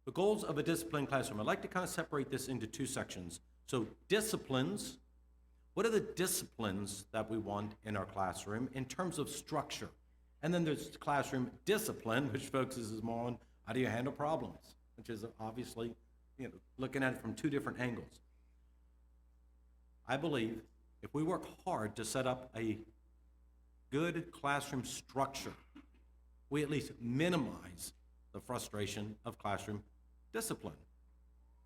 The goals of a disciplined classroom. I'd like to kind of separate this into two sections. So disciplines, what are the disciplines that we want in our classroom in terms of structure? And then there's classroom discipline, which focuses more on how do you handle problems, which is obviously, looking at it from two different angles. I believe if we work hard to set up a good classroom structure, we at least minimize the frustration of classroom discipline.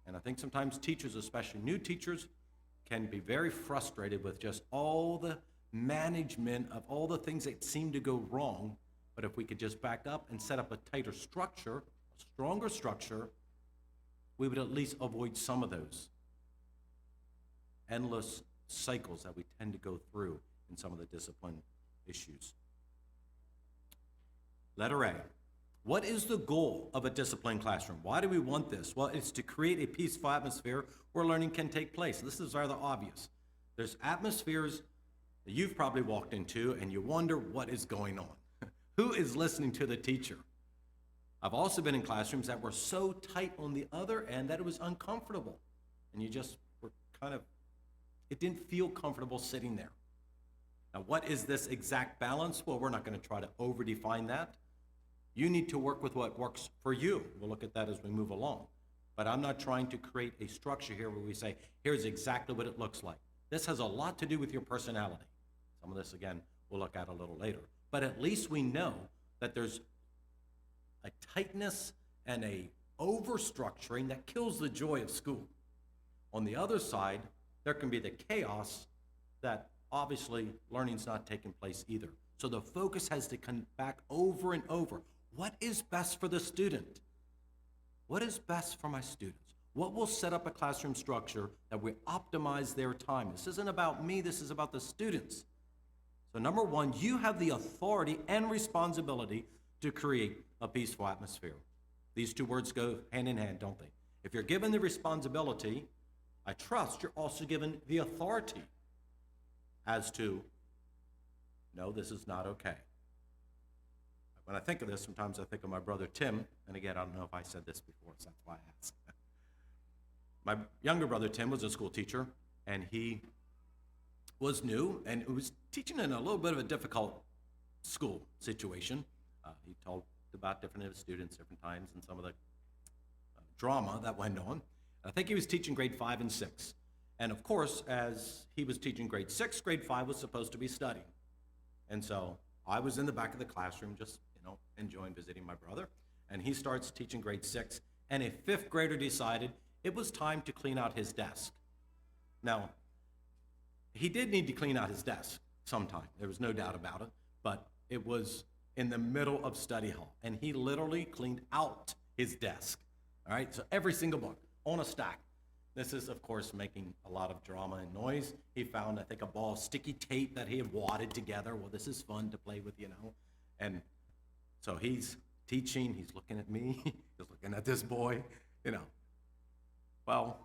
And I think sometimes teachers, especially new teachers, can be very frustrated with just all the management of all the things that seem to go wrong. But if we could just back up and set up a tighter structure, a stronger structure, we would at least avoid some of those endless cycles that we tend to go through in some of the discipline issues. Letter A. What is the goal of a disciplined classroom? Why do we want this? Well, it's to create a peaceful atmosphere where learning can take place. This is rather obvious. There's atmospheres that you've probably walked into and you wonder what is going on. Who is listening to the teacher? I've also been in classrooms that were so tight on the other end that it was uncomfortable. And you just were it didn't feel comfortable sitting there. Now, what is this exact balance? Well, we're not going to try to over-define that. You need to work with what works for you. We'll look at that as we move along. But I'm not trying to create a structure here where we say, here's exactly what it looks like. This has a lot to do with your personality. Some of this, again, we'll look at a little later. But at least we know that there's a tightness and a over-structuring that kills the joy of school. On the other side, there can be the chaos that obviously learning's not taking place either. So the focus has to come back over and over. What is best for the student? What is best for my students? What will set up a classroom structure that we optimize their time? This isn't about me, this is about the students. So number one, you have the authority and responsibility to create a peaceful atmosphere. These two words go hand in hand, don't they? If you're given the responsibility, I trust you're also given the authority as to, no, this is not okay. When I think of this, sometimes I think of my brother Tim, and again, I don't know if I said this before, so that's why I asked. My younger brother Tim was a school teacher, and he was new, and was teaching in a little bit of a difficult school situation. He talked about different students, different times, and some of the drama that went on. I think he was teaching grade 5 and 6. And of course, as he was teaching grade 6, grade 5 was supposed to be studying. And so I was in the back of the classroom just, enjoying visiting my brother. And he starts teaching grade 6. And a 5th grader decided it was time to clean out his desk. Now, he did need to clean out his desk sometime. There was no doubt about it. But it was in the middle of study hall. And he literally cleaned out his desk. All right, so every single book on a stack. This is, of course, making a lot of drama and noise. He found, I think, a ball of sticky tape that he had wadded together. Well, this is fun to play with, And so he's teaching, he's looking at me, he's looking at this boy, Well,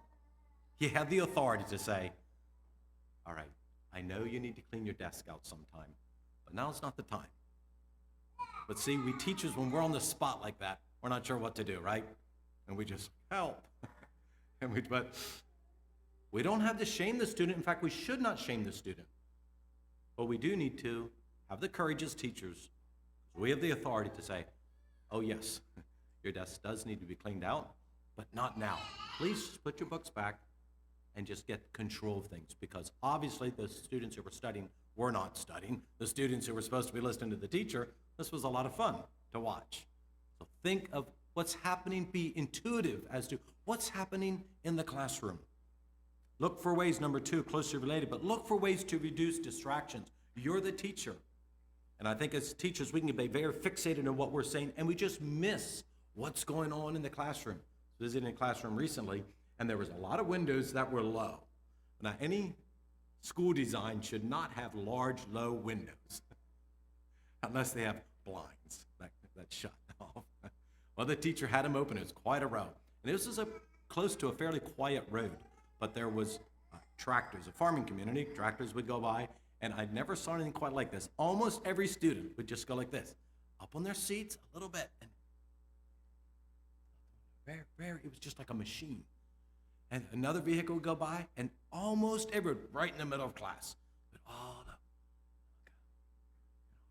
he had the authority to say, all right, I know you need to clean your desk out sometime, but now's not the time. But see, we teachers, when we're on the spot like that, we're not sure what to do, right? And we just help. But we don't have to shame the student. In fact, we should not shame the student. But we do need to have the courage as teachers. We have the authority to say, oh yes, your desk does need to be cleaned out, but not now. Please just put your books back and just get control of things, because obviously the students who were studying were not studying. The students who were supposed to be listening to the teacher, this was a lot of fun to watch. So think of what's happening, be intuitive as to what's happening in the classroom. Look for ways, number 2, closely related, but look for ways to reduce distractions. You're the teacher. And I think as teachers, we can be very fixated on what we're saying, and we just miss what's going on in the classroom. I was visiting a classroom recently, and there was a lot of windows that were low. Now, any school design should not have large, low windows, unless they have blinds that shut off. Well, the teacher had them open. It was quite a row. And this was close to a fairly quiet road, but there was tractors, a farming community. Tractors would go by, and I never saw anything quite like this. Almost every student would just go like this, up on their seats a little bit, and It was just like a machine. And another vehicle would go by, and almost everyone, right in the middle of class. But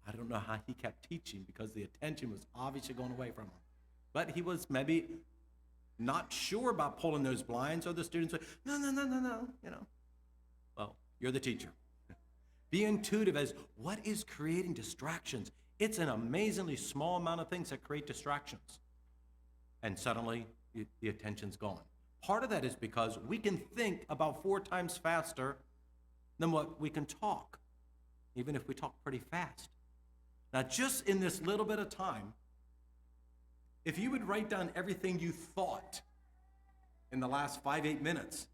I don't know how he kept teaching because the attention was obviously going away from him. But he was maybe not sure about pulling those blinds, or the students would, no, Well, you're the teacher. Be intuitive as what is creating distractions. It's an amazingly small amount of things that create distractions. And suddenly, the attention's gone. Part of that is because we can think about 4 times faster than what we can talk, even if we talk pretty fast. Now, just in this little bit of time, if you would write down everything you thought in the last 8 minutes,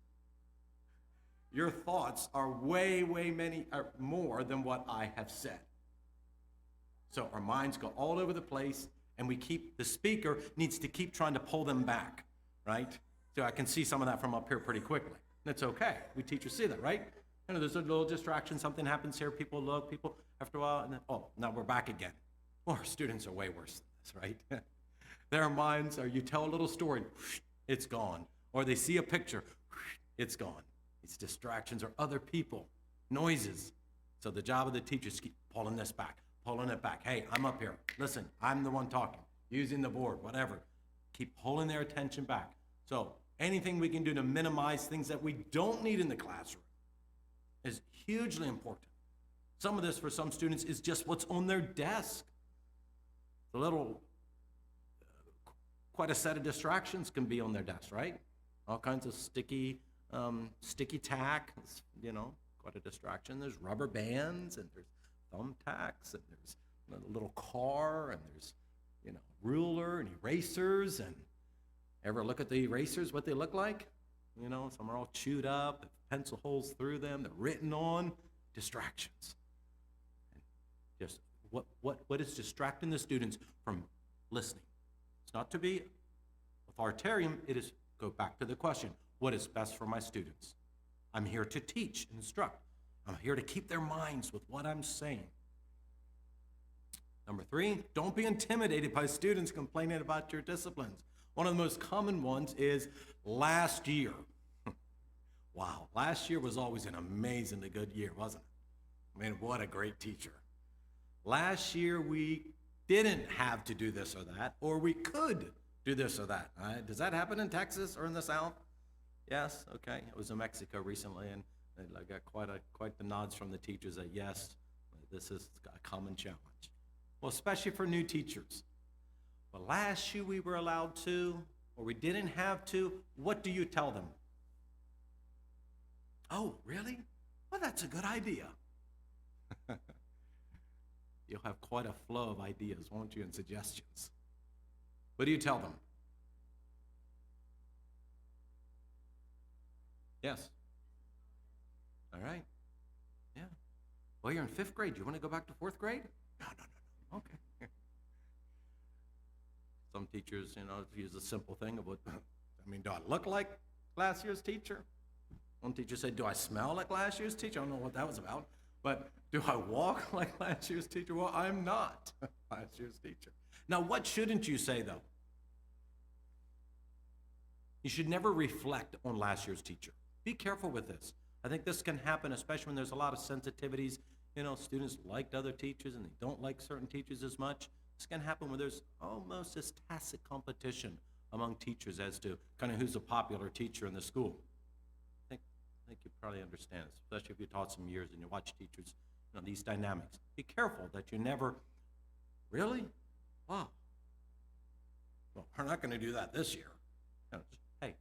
your thoughts are way more than what I have said. So our minds go all over the place, and the speaker needs to keep trying to pull them back, right? So I can see some of that from up here pretty quickly. That's okay. We teachers see that, right? There's a little distraction, something happens here, people look, after a while, and then, now we're back again. Well, our students are way worse than this, right? Their minds are, you tell a little story, it's gone. Or they see a picture, it's gone. It's distractions or other people, noises. So the job of the teacher is keep pulling this back, pulling it back. Hey, I'm up here. Listen, I'm the one talking, using the board, whatever. Keep pulling their attention back. So anything we can do to minimize things that we don't need in the classroom is hugely important. Some of this for some students is just what's on their desk. Quite a set of distractions can be on their desk, right? All kinds of sticky tack, quite a distraction. There's rubber bands, and there's thumbtacks, and there's a little car, and there's, ruler and erasers. And ever look at the erasers, what they look like? Some are all chewed up, pencil holes through them, they're written on. Distractions. And just what is distracting the students from listening? It's not to be authoritarian, it is go back to the question, what is best for my students? I'm here to teach, instruct. I'm here to keep their minds with what I'm saying. Number 3, don't be intimidated by students complaining about your disciplines. One of the most common ones is last year. Wow, last year was always an amazingly good year, wasn't it? I mean, what a great teacher. Last year we didn't have to do this or that, or we could do this or that. Does that happen in Texas or in the South? Yes, okay. I was in Mexico recently, and I got quite the nods from the teachers that yes, this is a common challenge. Well, especially for new teachers. But last year we were allowed to, or we didn't have to. What do you tell them? Oh, really? Well, that's a good idea. You'll have quite a flow of ideas, won't you, and suggestions. What do you tell them? Yes. All right. Yeah. Well, you're in 5th grade. Do you want to go back to 4th grade? No. Okay. Some teachers, use a simple thing of what, do I look like last year's teacher? One teacher said, do I smell like last year's teacher? I don't know what that was about. But do I walk like last year's teacher? Well, I'm not last year's teacher. Now, what shouldn't you say, though? You should never reflect on last year's teacher. Be careful with this. I think this can happen, especially when there's a lot of sensitivities. Students liked other teachers and they don't like certain teachers as much. This can happen when there's almost this tacit competition among teachers as to kind of who's a popular teacher in the school. I think you probably understand this, especially if you taught some years and you watch teachers, these dynamics. Be careful that you never, really? Wow. Well, we're not going to do that this year. Hey,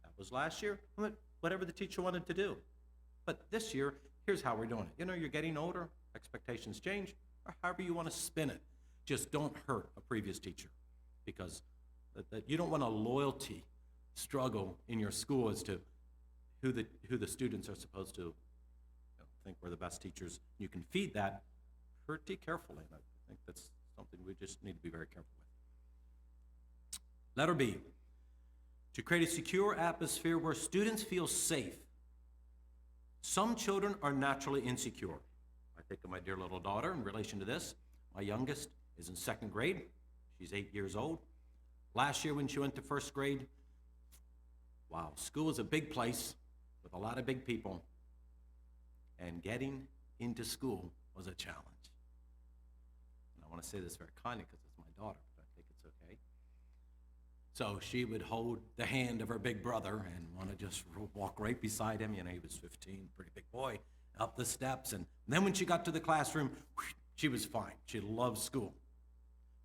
that was last year. Whatever the teacher wanted to do. But this year, here's how we're doing it. You're getting older, expectations change, or however you want to spin it. Just don't hurt a previous teacher, because you don't want a loyalty struggle in your school as to who the students are supposed to think we're the best teachers. You can feed that pretty carefully. And I think that's something we just need to be very careful with. Letter B, to create a secure atmosphere where students feel safe. Some children are naturally insecure. I think of my dear little daughter in relation to this. My youngest is in 2nd grade. She's 8 years old. Last year when she went to first grade, wow, school is a big place with a lot of big people, and getting into school was a challenge. And I want to say this very kindly because it's my daughter, but I think it's okay. So she would hold the hand of her big brother and want to just walk right beside him. You know, he was 15, pretty big boy, up the steps. And then when she got to the classroom, she was fine. She loved school.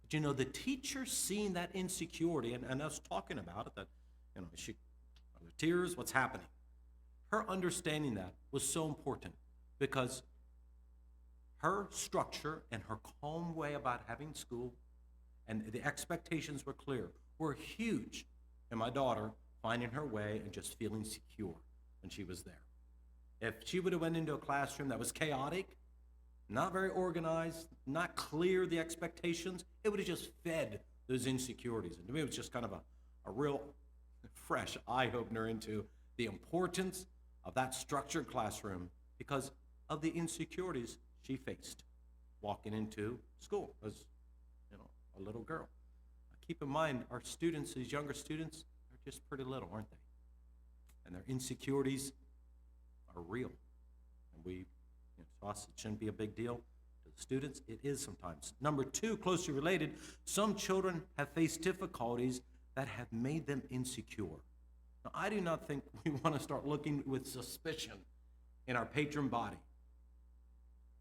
But you know, the teacher seeing that insecurity and us talking about it, that, you know, are there tears? What's happening? Her understanding that was so important because her structure and her calm way about having school and the expectations were clear, were huge in my daughter finding her way and just feeling secure when she was there. If she would have went into a classroom that was chaotic, not very organized, not clear the expectations, it would have just fed those insecurities. And to me, it was just kind of a real fresh eye-opener into the importance of that structured classroom because of the insecurities she faced walking into school as, you know, a little girl. Keep in mind, our students, these younger students, they're just pretty little, aren't they? And their insecurities are real. And to us, it shouldn't be a big deal. To the students, it is sometimes. Number two, closely related, some children have faced difficulties that have made them insecure. Now, I do not think we want to start looking with suspicion in our patron body.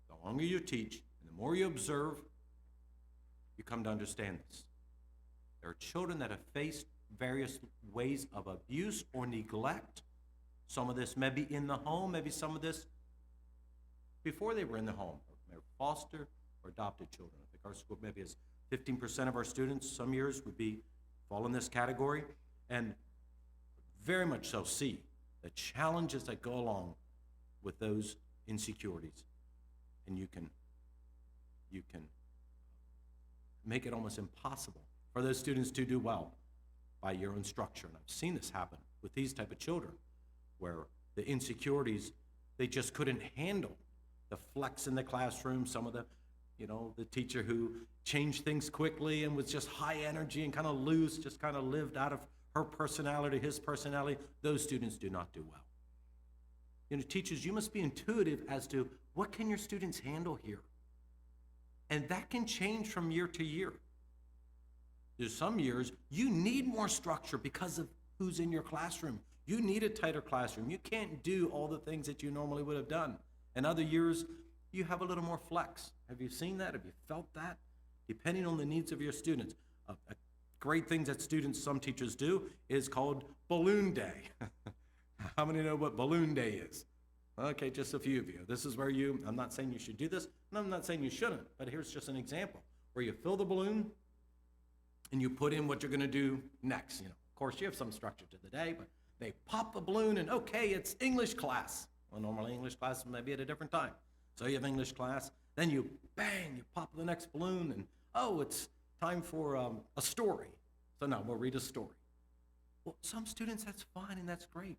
The longer you teach and the more you observe, you come to understand this. There are children that have faced various ways of abuse or neglect. Some of this may be in the home, maybe some of this before they were in the home. They're foster or adopted children. I think our school maybe has 15% of our students some years would fall in this category, and very much so see the challenges that go along with those insecurities. And you can make it almost impossible for those students to do well by your own structure. And I've seen this happen with these type of children where the insecurities, they just couldn't handle the flex in the classroom. Some of the teacher who changed things quickly and was just high energy and kind of loose, just kind of lived out of her personality, his personality. Those students do not do well. You know, teachers, you must be intuitive as to what can your students handle here. And that can change from year to year. There's some years you need more structure because of who's in your classroom. You need a tighter classroom. You can't do all the things that you normally would have done. And other years, you have a little more flex. Have you seen that? Have you felt that? Depending on the needs of your students. A great thing that some teachers do is called Balloon Day. How many know what Balloon Day is? Okay, just a few of you. This is where I'm not saying you should do this, and I'm not saying you shouldn't, but here's just an example where you fill the balloon and you put in what you're gonna do next. You know, of course, you have some structure to the day, but they pop the balloon and okay, it's English class. Well, normally English class may be at a different time. So you have English class, then you pop the next balloon and oh, it's time for a story. So now we'll read a story. Well, some students, that's fine and that's great.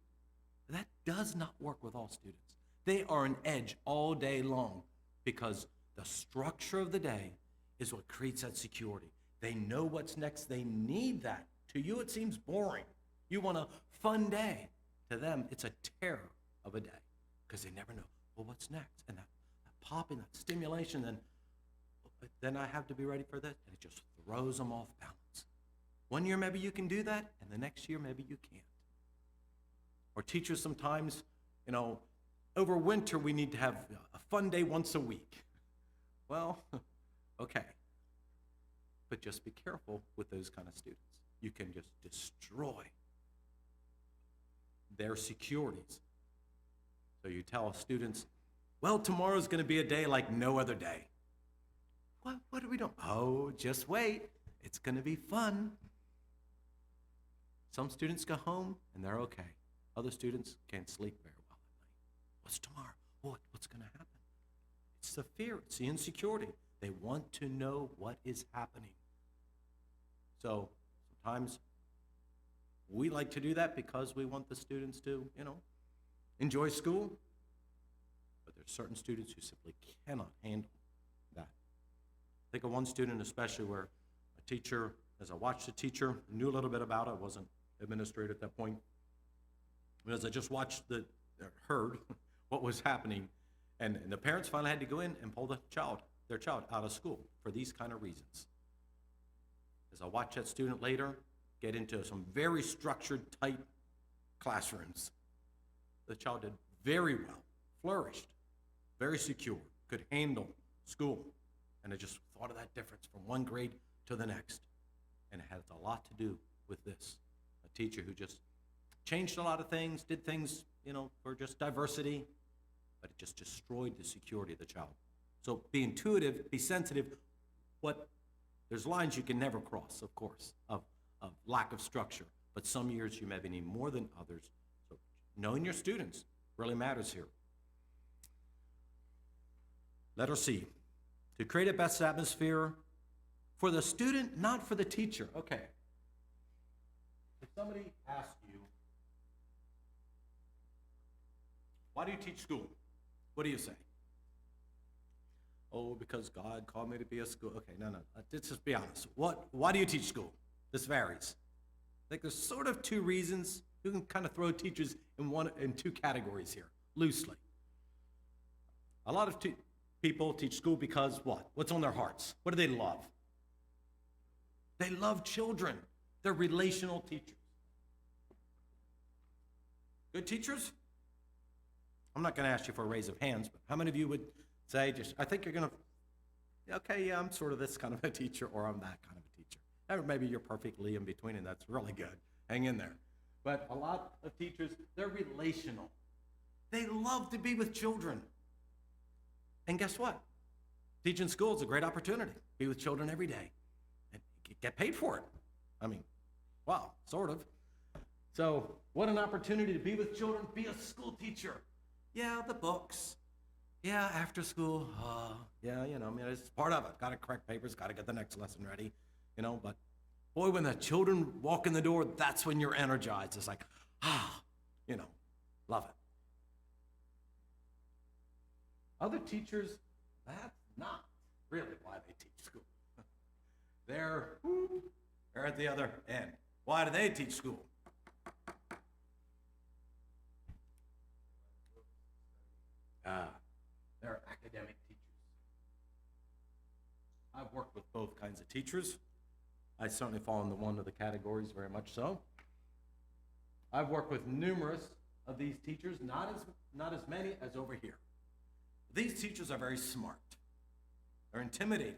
That does not work with all students. They are on edge all day long because the structure of the day is what creates that security. They know what's next. They need that. To you, it seems boring. You want a fun day. To them, it's a terror of a day because they never know, well, what's next? And that popping, that stimulation, then I have to be ready for this. And it just throws them off balance. One year, maybe you can do that, and the next year, maybe you can't. Or teachers sometimes, over winter, we need to have a fun day once a week. Well, okay. But just be careful with those kind of students. You can just destroy their securities. So you tell students, well, tomorrow's going to be a day like no other day. What are we doing? Oh, just wait. It's going to be fun. Some students go home and they're okay. Other students can't sleep very well at night. What's tomorrow? What's going to happen? It's the fear. It's the insecurity. They want to know what is happening. So sometimes we like to do that because we want the students to, enjoy school. But there's certain students who simply cannot handle that. Think of one student especially where a teacher as I watched the teacher, knew a little bit about it, I wasn't administrator at that point, but as I just watched heard what was happening, and the parents finally had to go in and pull their child out of school for these kind of reasons. As I watched that student later get into some very structured, tight classrooms, the child did very well, flourished, very secure, could handle school. And I just thought of that difference from one grade to the next. And it has a lot to do with this. A teacher who just changed a lot of things, did things, for just diversity, but it just destroyed the security of the child. So be intuitive, be sensitive. There's lines you can never cross, of course, of lack of structure. But some years you maybe need more than others. So knowing your students really matters here. Letter C, to create a best atmosphere for the student, not for the teacher. Okay. If somebody asks you, why do you teach school? What do you say? Oh, because God called me to be a school. Okay, no. Let's just be honest. Why do you teach school? This varies. I think there's sort of two reasons. You can kind of throw teachers in two categories here, loosely. A lot of people teach school because what? What's on their hearts? What do they love? They love children. They're relational teachers. Good teachers? I'm not going to ask you for a raise of hands, but how many of you would say, I think you're going to, okay, yeah, I'm sort of this kind of a teacher, or I'm that kind of a teacher. Or maybe you're perfectly in between, and that's really good. Hang in there. But a lot of teachers, they're relational. They love to be with children. And guess what? Teaching school is a great opportunity. Be with children every day and get paid for it. I mean, wow, sort of. So what an opportunity to be with children, be a school teacher. Yeah, the books. Yeah, after school. Yeah, it's part of it. Got to correct papers, got to get the next lesson ready, but boy, when the children walk in the door, that's when you're energized. It's like, love it. Other teachers, that's not really why they teach school. They're at the other end. Why do they teach school? They're academic teachers. I've worked with both kinds of teachers. I certainly fall into one of the categories, very much so. I've worked with numerous of these teachers, not as many as over here. These teachers are very smart. They're intimidating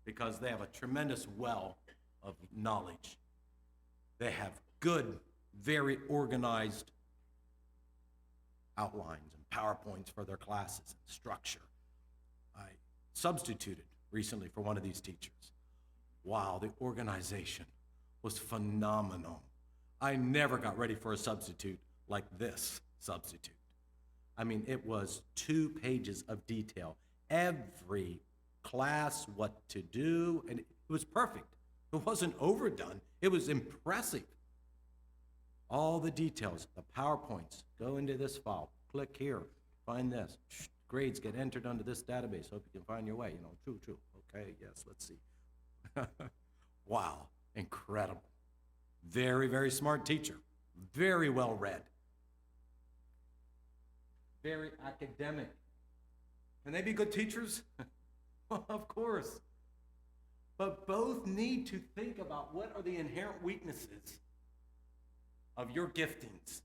because they have a tremendous well of knowledge. They have good, very organized outlines and PowerPoints for their classes and structure. I substituted recently for one of these teachers. Wow, the organization was phenomenal. I never got ready for a substitute like this substitute. I mean, it was 2 pages of detail. Every class, what to do, and it was perfect. It wasn't overdone. It was impressive. All the details, the PowerPoints, go into this file, click here, find this. Grades get entered onto this database. Hope you can find your way. True. Okay, yes, let's see. Wow, incredible. Very, very smart teacher. Very well read. Very academic. Can they be good teachers? Well, of course. But both need to think about what are the inherent weaknesses of your giftings.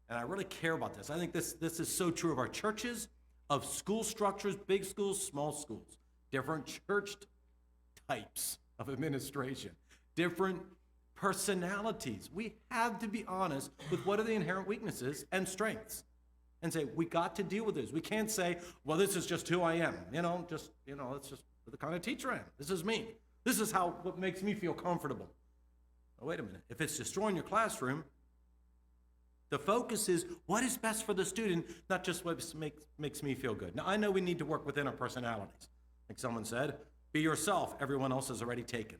And I really care about this. I think this is so true of our churches, of school structures, big schools, small schools, different church types of administration, different personalities. We have to be honest with what are the inherent weaknesses and strengths and say, we got to deal with this. We can't say, well, this is just who I am. It's just the kind of teacher I am. This is me. This is what makes me feel comfortable. Oh, wait a minute. If it's destroying your classroom, the focus is what is best for the student, not just what makes me feel good. Now, I know we need to work within our personalities. Like someone said, be yourself. Everyone else is already taken.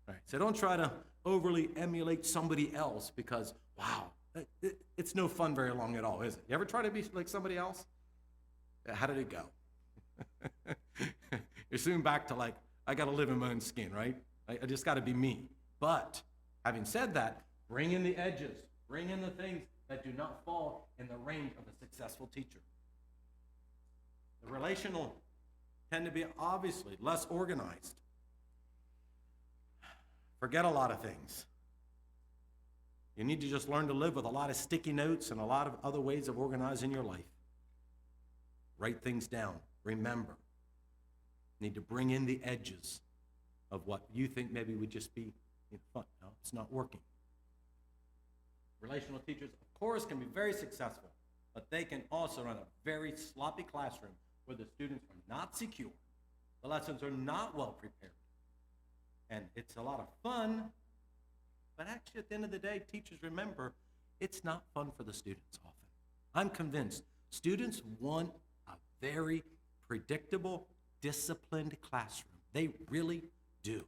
All right, so don't try to overly emulate somebody else because, wow, it's no fun very long at all, is it? You ever try to be like somebody else? How did it go? You're soon back to like, I got to live in my own skin, right? I just got to be me. But having said that, bring in the edges, bring in the things that do not fall in the range of a successful teacher. The relational tend to be obviously less organized. Forget a lot of things. You need to just learn to live with a lot of sticky notes and a lot of other ways of organizing your life. Write things down. Remember. You need to bring in the edges of what you think maybe would just be fun. No, it's not working. Relational teachers, of course, can be very successful, but they can also run a very sloppy classroom where the students are not secure, the lessons are not well prepared, and it's a lot of fun, but actually at the end of the day, teachers remember, it's not fun for the students often. I'm convinced students want a very predictable, disciplined classroom. They really do.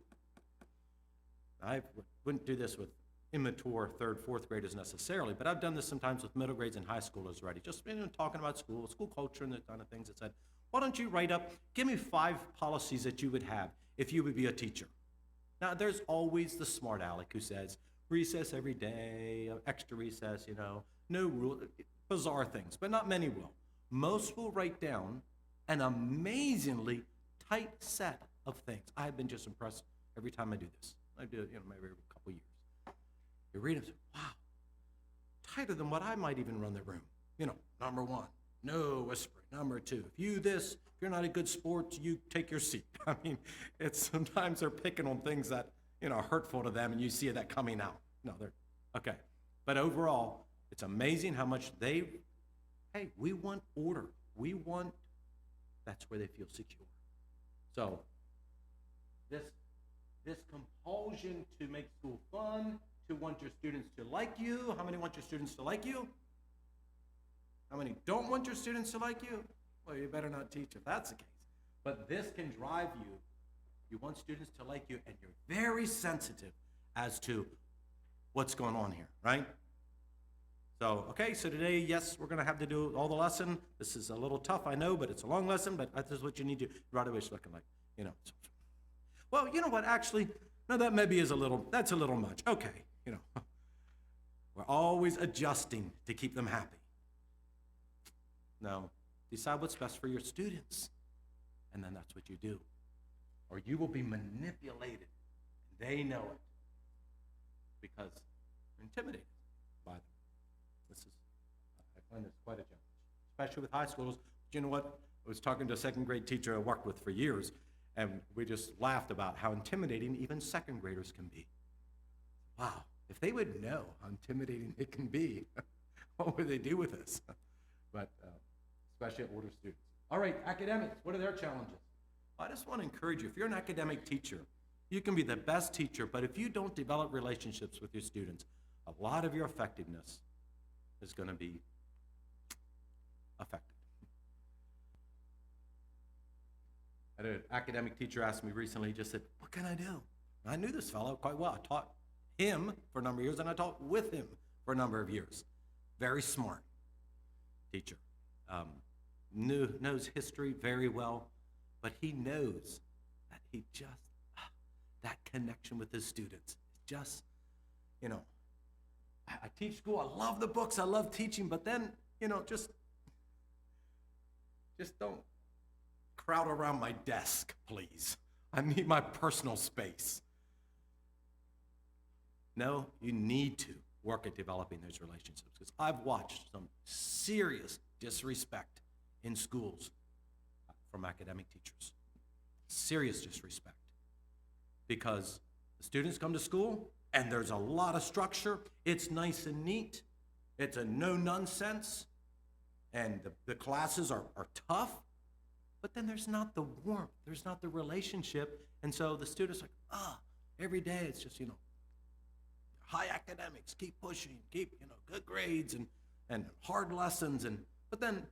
I wouldn't do this with immature third, fourth graders necessarily, but I've done this sometimes with middle grades and high schoolers already, just talking about school culture and the kind of things that said, why don't you write up, give me 5 policies that you would have if you would be a teacher. Now, there's always the smart aleck who says, recess every day, extra recess, no rule, bizarre things, but not many will. Most will write down an amazingly tight set of things. I've been just impressed every time I do this. I do it, maybe every couple years. You read it and say, wow, tighter than what I might even run the room. Number 1, no whispering. Number 2, if you're not a good sport, you take your seat. I mean, it's sometimes they're picking on things that, are hurtful to them, and you see that coming out. No, they're, okay. But overall, it's amazing how much we want order. That's where they feel secure. So, this compulsion to make school fun, to want your students to like you. How many want your students to like you? How many don't want your students to like you? Well, you better not teach if that's the case. But this can drive you. You want students to like you, and you're very sensitive as to what's going on here, right? So, okay, so today, yes, we're going to have to do all the lesson. This is a little tough, I know, but it's a long lesson, but this is what you need to, right away, it's looking like, Well, you know what, actually, no, that maybe is that's a little much. Okay, we're always adjusting to keep them happy. No, decide what's best for your students, and then that's what you do. Or you will be manipulated, and they know it, because you're intimidated by them. I find this quite a challenge, especially with high schoolers. But you know what? I was talking to a second grade teacher I worked with for years, and we just laughed about how intimidating even second graders can be. Wow, if they would know how intimidating it can be, what would they do with this? But especially at older students. All right, academics, what are their challenges? I just want to encourage you, if you're an academic teacher, you can be the best teacher, but if you don't develop relationships with your students, a lot of your effectiveness is going to be affected. I had an academic teacher ask me recently, he just said, what can I do? And I knew this fellow quite well. I taught him for a number of years, and I taught with him for a number of years. Very smart teacher. Knows history very well, but he knows that he just, that connection with his students, just, I teach school, I love the books, I love teaching, but then, just don't crowd around my desk, please. I need my personal space. No, you need to work at developing those relationships, because I've watched some serious disrespect in schools from academic teachers. Serious disrespect. Because the students come to school, and there's a lot of structure. It's nice and neat. It's a no-nonsense. And the classes are tough. But then there's not the warmth. There's not the relationship. And so the students are like, every day it's just, high academics, keep pushing, keep, good grades and hard lessons. But then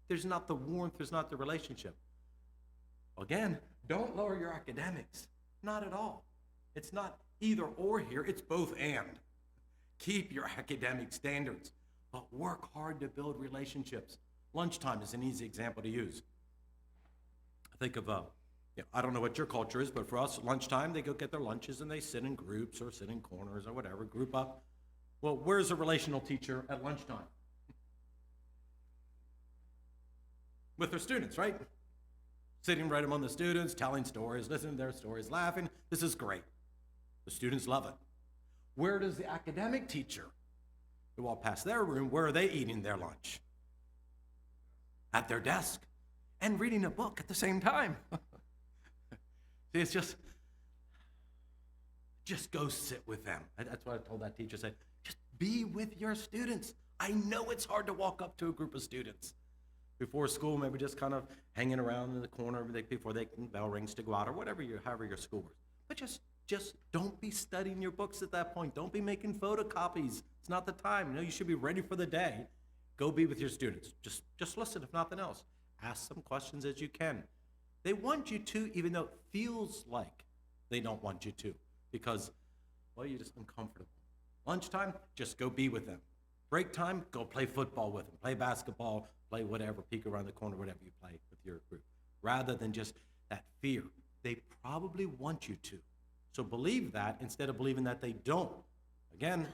there's not the warmth, there's not the relationship. Again, don't lower your academics. Not at all. It's not either or here, it's both and. Keep your academic standards, but work hard to build relationships. Lunchtime is an easy example to use. I think of I don't know what your culture is, but for us, lunchtime, they go get their lunches and they sit in groups or sit in corners or whatever, group up. Well, where's a relational teacher at lunchtime? With their students, right? Sitting right among the students, telling stories, listening to their stories, laughing. This is great. The students love it. Where does the academic teacher, who walk past their room, where are they eating their lunch? At their desk and reading a book at the same time. See, it's just go sit with them. That's what I told that teacher, said, just be with your students. I know it's hard to walk up to a group of students before school, maybe just kind of hanging around in the corner before bell rings to go out or however your school works. But just don't be studying your books at that point. Don't be making photocopies. It's not the time. You should be ready for the day. Go be with your students. Just listen, if nothing else. Ask some questions as you can. They want you to, even though it feels like they don't want you to, because, well, you're just uncomfortable. Lunchtime, just go be with them. Break time, go play football with them, play basketball, play whatever, peek around the corner, whatever you play with your group, rather than just that fear. They probably want you to. So believe that instead of believing that they don't. Again,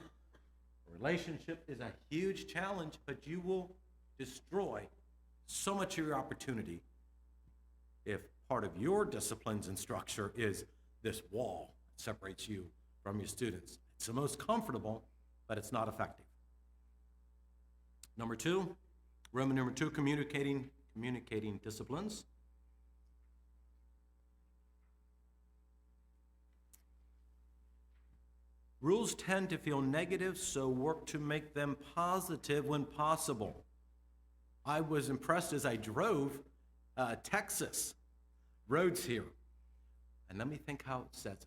a relationship is a huge challenge, but you will destroy so much of your opportunity if part of your disciplines and structure is this wall that separates you from your students. It's the most comfortable, but it's not effective. Roman number two, communicating disciplines. Rules tend to feel negative, so work to make them positive when possible. I was impressed as I drove Texas roads here. And let me think how it says it.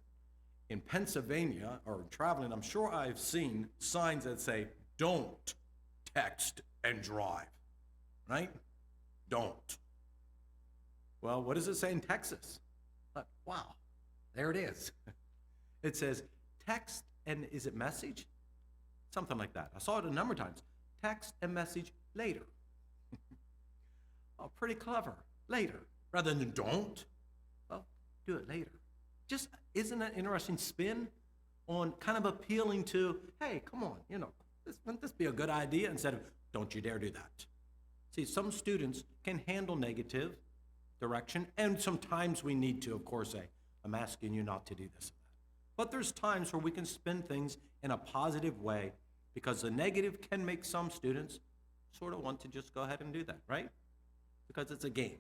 In Pennsylvania, or traveling, I'm sure I've seen signs that say, don't text and drive, right? Don't. Well, what does it say in Texas? Wow, there it is. It says, text and, is it message? Something like that. I saw it a number of times. Text and message later. Oh, pretty clever. Later. Rather than don't. Well, do it later. Just, isn't that an interesting spin on kind of appealing to, hey, come on, wouldn't this be a good idea, instead of, don't you dare do that. See, some students can handle negative direction, and sometimes we need to, of course, say, I'm asking you not to do this. But there's times where we can spin things in a positive way, because the negative can make some students sort of want to just go ahead and do that, right? Because it's a game,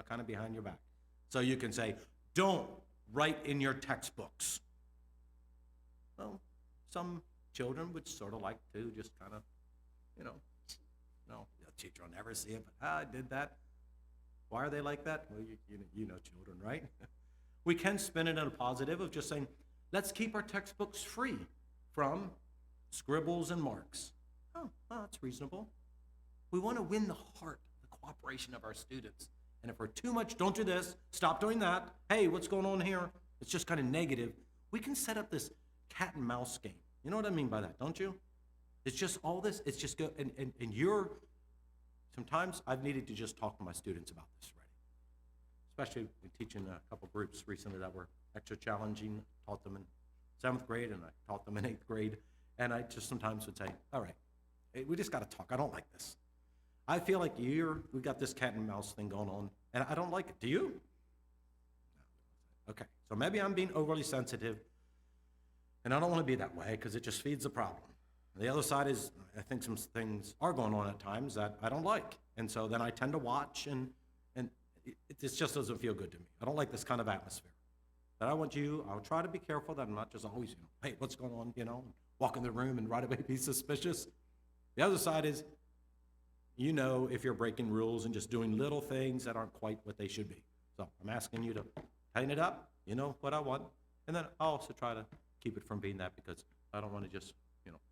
kind of behind your back. So you can say, don't write in your textbooks. Well, some children would sort of like to just kind of, no, the teacher will never see it, but I did that. Why are they like that? Well, you know children, right? We can spin it in a positive of just saying, let's keep our textbooks free from scribbles and marks. Oh, well, that's reasonable. We want to win the heart, the cooperation of our students. And if we're too much, don't do this, stop doing that, hey, what's going on here? It's just kind of negative. We can set up this cat and mouse game. You know what I mean by that, don't you? It's just all this, it's just go, and sometimes I've needed to just talk to my students about this already. Especially when teaching a couple groups recently that were extra challenging. Taught them in 7th grade and I taught them in 8th grade. And I just sometimes would say, all right, hey, we just gotta talk, I don't like this. I feel like we got this cat and mouse thing going on, and I don't like it. Do you? No. Okay, so maybe I'm being overly sensitive, and I don't want to be that way because it just feeds the problem. And the other side is, I think some things are going on at times that I don't like, and so then I tend to watch, and it just doesn't feel good to me. I don't like this kind of atmosphere. But I'll try to be careful that I'm not just always, hey, what's going on, walk in the room and right away be suspicious. The other side is, if you're breaking rules and just doing little things that aren't quite what they should be. So I'm asking you to tighten it up, what I want, and then I'll also try to keep it from being that, because I don't want to just,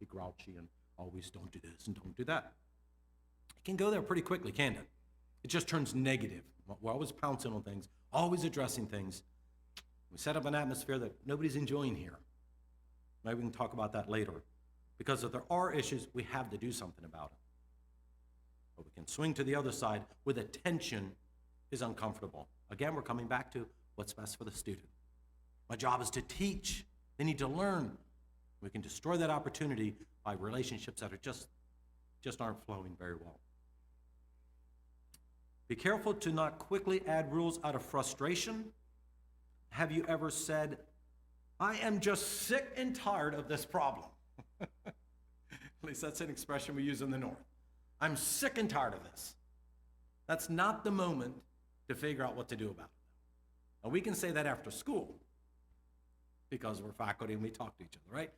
be grouchy and always don't do this and don't do that. It can go there pretty quickly, can't it? It just turns negative. We're always pouncing on things, always addressing things. We set up an atmosphere that nobody's enjoying here. Maybe we can talk about that later. Because if there are issues, we have to do something about it. But we can swing to the other side where the tension is uncomfortable. Again, we're coming back to what's best for the student. My job is to teach. They need to learn. We can destroy that opportunity by relationships that are just aren't flowing very well. Be careful to not quickly add rules out of frustration. Have you ever said, I am just sick and tired of this problem? At least that's an expression we use in the North. I'm sick and tired of this. That's not the moment to figure out what to do about it. Now, we can say that after school because we're faculty and we talk to each other, right?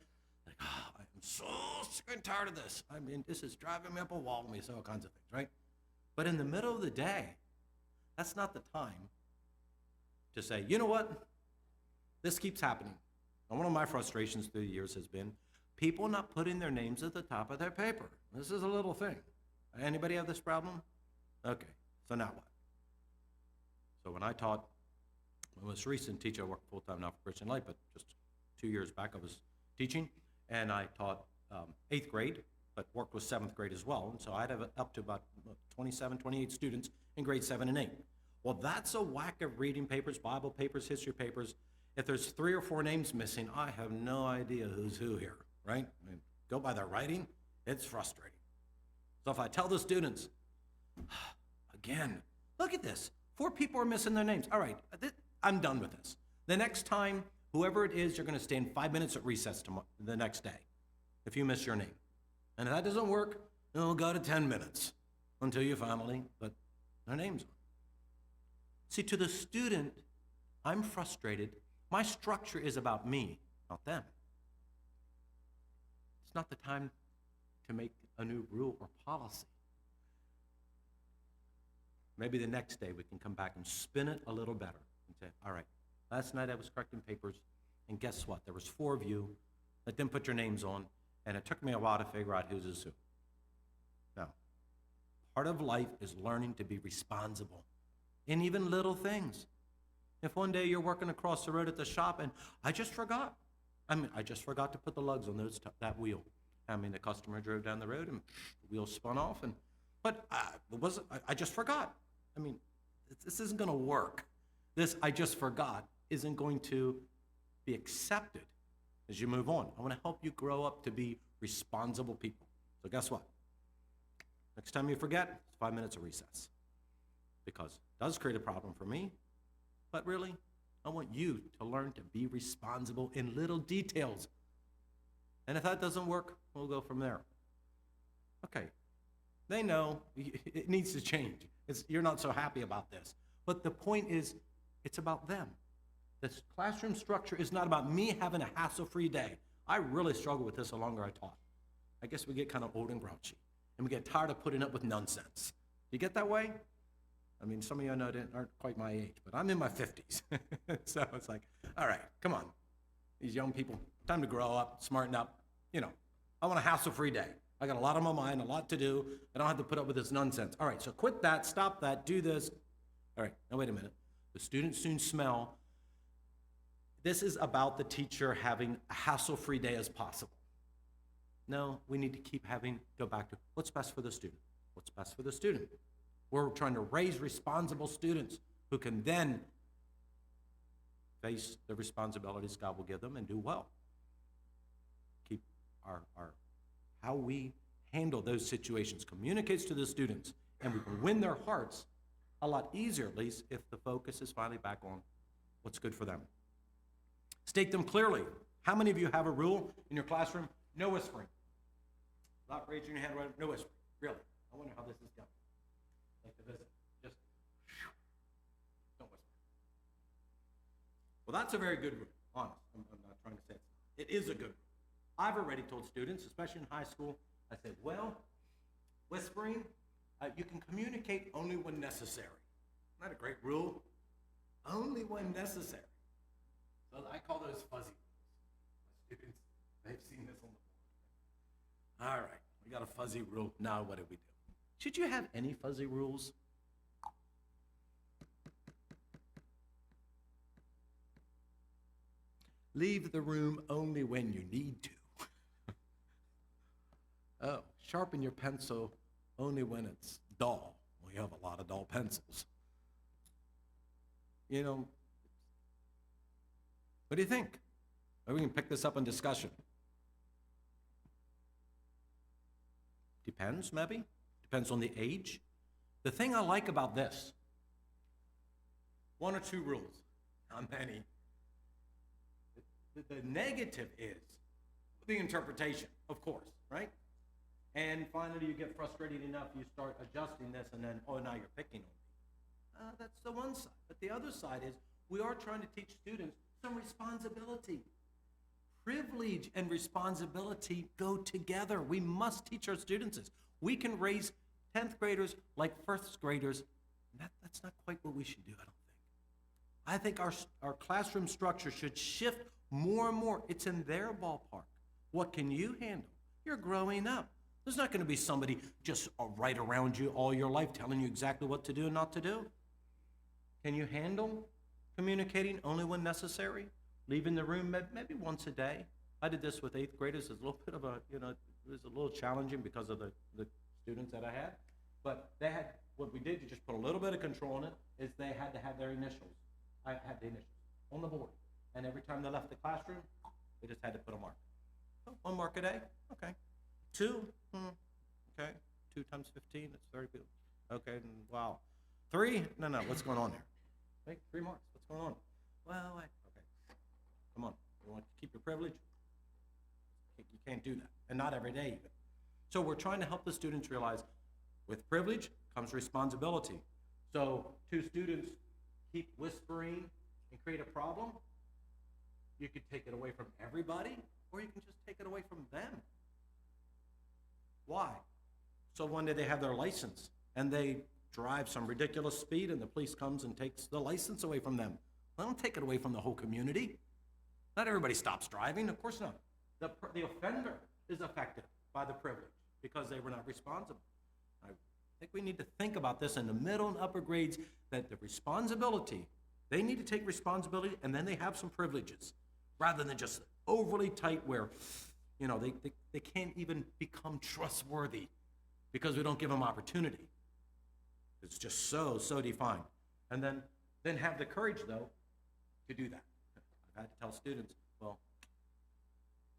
Like, oh, I'm so sick and tired of this. I mean, this is driving me up a wall, and we say all kinds of things, right? But in the middle of the day, that's not the time to say, you know what? This keeps happening. And one of my frustrations through the years has been people not putting their names at the top of their paper. This is a little thing. Anybody have this problem? Okay, so now what? So when I taught, my most recent teacher, I work full-time now for Christian Life, but just 2 years back I was teaching, and I taught 8th grade, but worked with 7th grade as well. And so I'd have up to about 27, 28 students in grade 7 and 8. Well, that's a whack of reading papers, Bible papers, history papers. If there's 3 or 4 names missing, I have no idea who's who here, right? I mean, go by their writing, it's frustrating. So if I tell the students, again, look at this, 4 people are missing their names. All right, I'm done with this. The next time, whoever it is, you're gonna stand 5 minutes at recess the next day if you miss your name. And if that doesn't work, then we'll go to 10 minutes until you finally put their names on. See, to the student, I'm frustrated. My structure is about me, not them. It's not the time to make a new rule or policy. Maybe the next day we can come back and spin it a little better and say, all right, last night I was correcting papers, and guess what? There was 4 of you that didn't put your names on, and it took me a while to figure out who's who. Now, part of life is learning to be responsible in even little things. If one day you're working across the road at the shop and I just forgot to put the lugs on that wheel. The customer drove down the road and the wheel spun off, but I just forgot. This isn't going to work. This I just forgot isn't going to be accepted as you move on. I want to help you grow up to be responsible people. So guess what? Next time you forget, it's 5 minutes of recess. Because it does create a problem for me, but really, I want you to learn to be responsible in little details. And if that doesn't work, we'll go from there. Okay, they know it needs to change. You're not so happy about this. But the point is, it's about them. This classroom structure is not about me having a hassle-free day. I really struggle with this the longer I taught. I guess we get kind of old and grouchy, and we get tired of putting up with nonsense. You get that way? Some of you I know aren't quite my age, but I'm in my 50s. So it's like, all right, come on. These young people, time to grow up, smarten up. I want a hassle-free day. I got a lot on my mind, a lot to do. I don't have to put up with this nonsense. All right, so quit that, stop that, do this. All right, now wait a minute. The students soon smell. This is about the teacher having a hassle-free day as possible. No, we need to go back to what's best for the student. What's best for the student? We're trying to raise responsible students who can then face the responsibilities God will give them and do well. Keep our how we handle those situations communicates to the students, and we can win their hearts a lot easier, at least, if the focus is finally back on what's good for them. State them clearly. How many of you have a rule in your classroom? No whispering. Without raising your hand, no whispering. Really. I wonder how this is going. Like the visit. Just don't whisper. Well, that's a very good rule. Honest. I'm not trying to say it. It is a good rule. I've already told students, especially in high school, I said, well, whispering, you can communicate only when necessary. Isn't that a great rule? Only when necessary. So I call those fuzzy rules. My students, they've seen this on the board. All right, we got a fuzzy rule. Now what do we do? Should you have any fuzzy rules? Leave the room only when you need to. Oh, sharpen your pencil only when it's dull. Well, you have a lot of dull pencils. What do you think? Maybe we can pick this up in discussion. Depends, maybe. Depends on the age. The thing I like about this, one or two rules, not many. The negative is the interpretation, of course, right? And finally you get frustrated enough, you start adjusting this, and then, oh, now you're picking on me. That's the one side. But the other side is we are trying to teach students some responsibility. Privilege and responsibility go together. We must teach our students this. We can raise 10th graders like first graders. That's not quite what we should do, I don't think. I think our classroom structure should shift more and more. It's in their ballpark. What can you handle? You're growing up. There's not going to be somebody just right around you all your life telling you exactly what to do and not to do. Can you handle communicating only when necessary? Leaving the room maybe once a day. I did this with 8th graders. It's a little bit of a, it was a little challenging because of the students that I had. But they had, what we did, you just put a little bit of control on it, is they had to have their initials. I had the initials on the board. And every time they left the classroom, they just had to put a mark. Oh, 1 mark a day? Okay. 2? Okay. 2 times 15, that's very good. Okay, wow. 3? No, what's going on there? Hey, 3 marks, what's going on? Well, okay. Come on, you want to keep your privilege? You can't do that, and not every day even. So we're trying to help the students realize with privilege comes responsibility. So 2 students keep whispering and create a problem. You could take it away from everybody, or you can just take it away from them. Why? So one day they have their license, and they drive some ridiculous speed, and the police comes and takes the license away from them. Well, don't take it away from the whole community. Not everybody stops driving, of course not. The offender is affected by the privilege because they were not responsible. I think we need to think about this in the middle and upper grades, that the responsibility, they need to take responsibility, and then they have some privileges, rather than just overly tight where, they can't even become trustworthy because we don't give them opportunity. It's just so defined. And then have the courage, though, to do that. I had to tell students, well,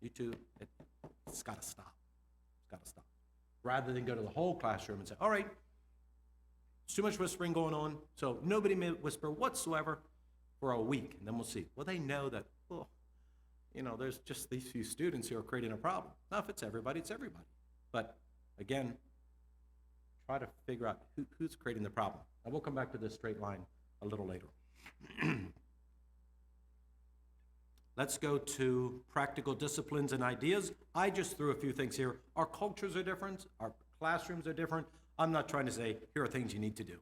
you two, it's got to stop. It's got to stop. Rather than go to the whole classroom and say, all right, it's too much whispering going on, so nobody may whisper whatsoever for a week, and then we'll see. Well, they know that, there's just these few students who are creating a problem. Now, if it's everybody, it's everybody. But again, try to figure out who's creating the problem. And we'll come back to this straight line a little later. Let's go to practical disciplines and ideas. I just threw a few things here. Our cultures are different. Our classrooms are different. I'm not trying to say, here are things you need to do.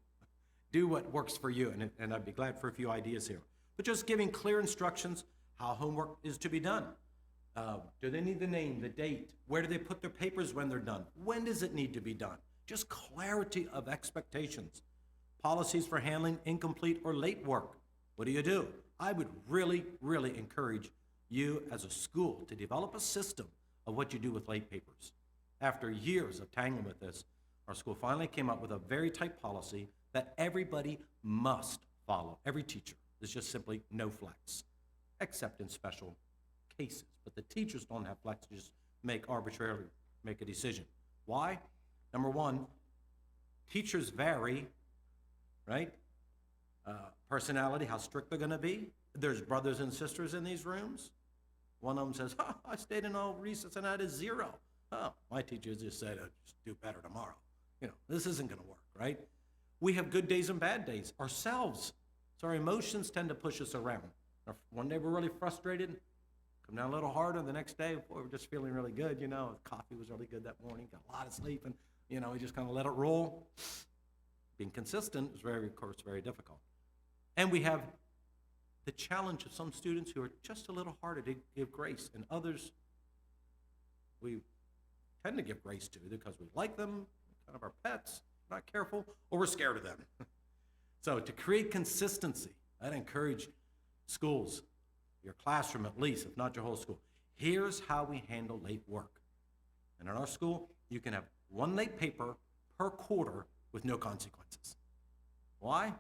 Do what works for you, and I'd be glad for a few ideas here. But just giving clear instructions how homework is to be done. Do they need the name, the date? Where do they put their papers when they're done? When does it need to be done? Just clarity of expectations. Policies for handling incomplete or late work. What do? I would really encourage you as a school to develop a system of what you do with late papers. After years of tangling with this, our school finally came up with a very tight policy that everybody must follow, every teacher. There's just simply no flex, except in special cases. But the teachers don't have flex to just arbitrarily make a decision. Why? Number one, teachers vary, right? Personality, how strict they're gonna be. There's brothers and sisters in these rooms. One of them says, I stayed in all recess and I had a 0. My teacher just said, just do better tomorrow. This isn't gonna work, right? We have good days and bad days ourselves. So our emotions tend to push us around. One day we're really frustrated, come down a little harder. The next day, boy, we're just feeling really good. Coffee was really good that morning, got a lot of sleep, and we just kind of let it roll. Being consistent is of course, very difficult. And we have the challenge of some students who are just a little harder to give grace, and others we tend to give grace to because we like them, kind of our pets, not careful, or we're scared of them. So to create consistency, I'd encourage schools, your classroom at least, if not your whole school, here's how we handle late work. And in our school, you can have 1 late paper per quarter with no consequences. Why?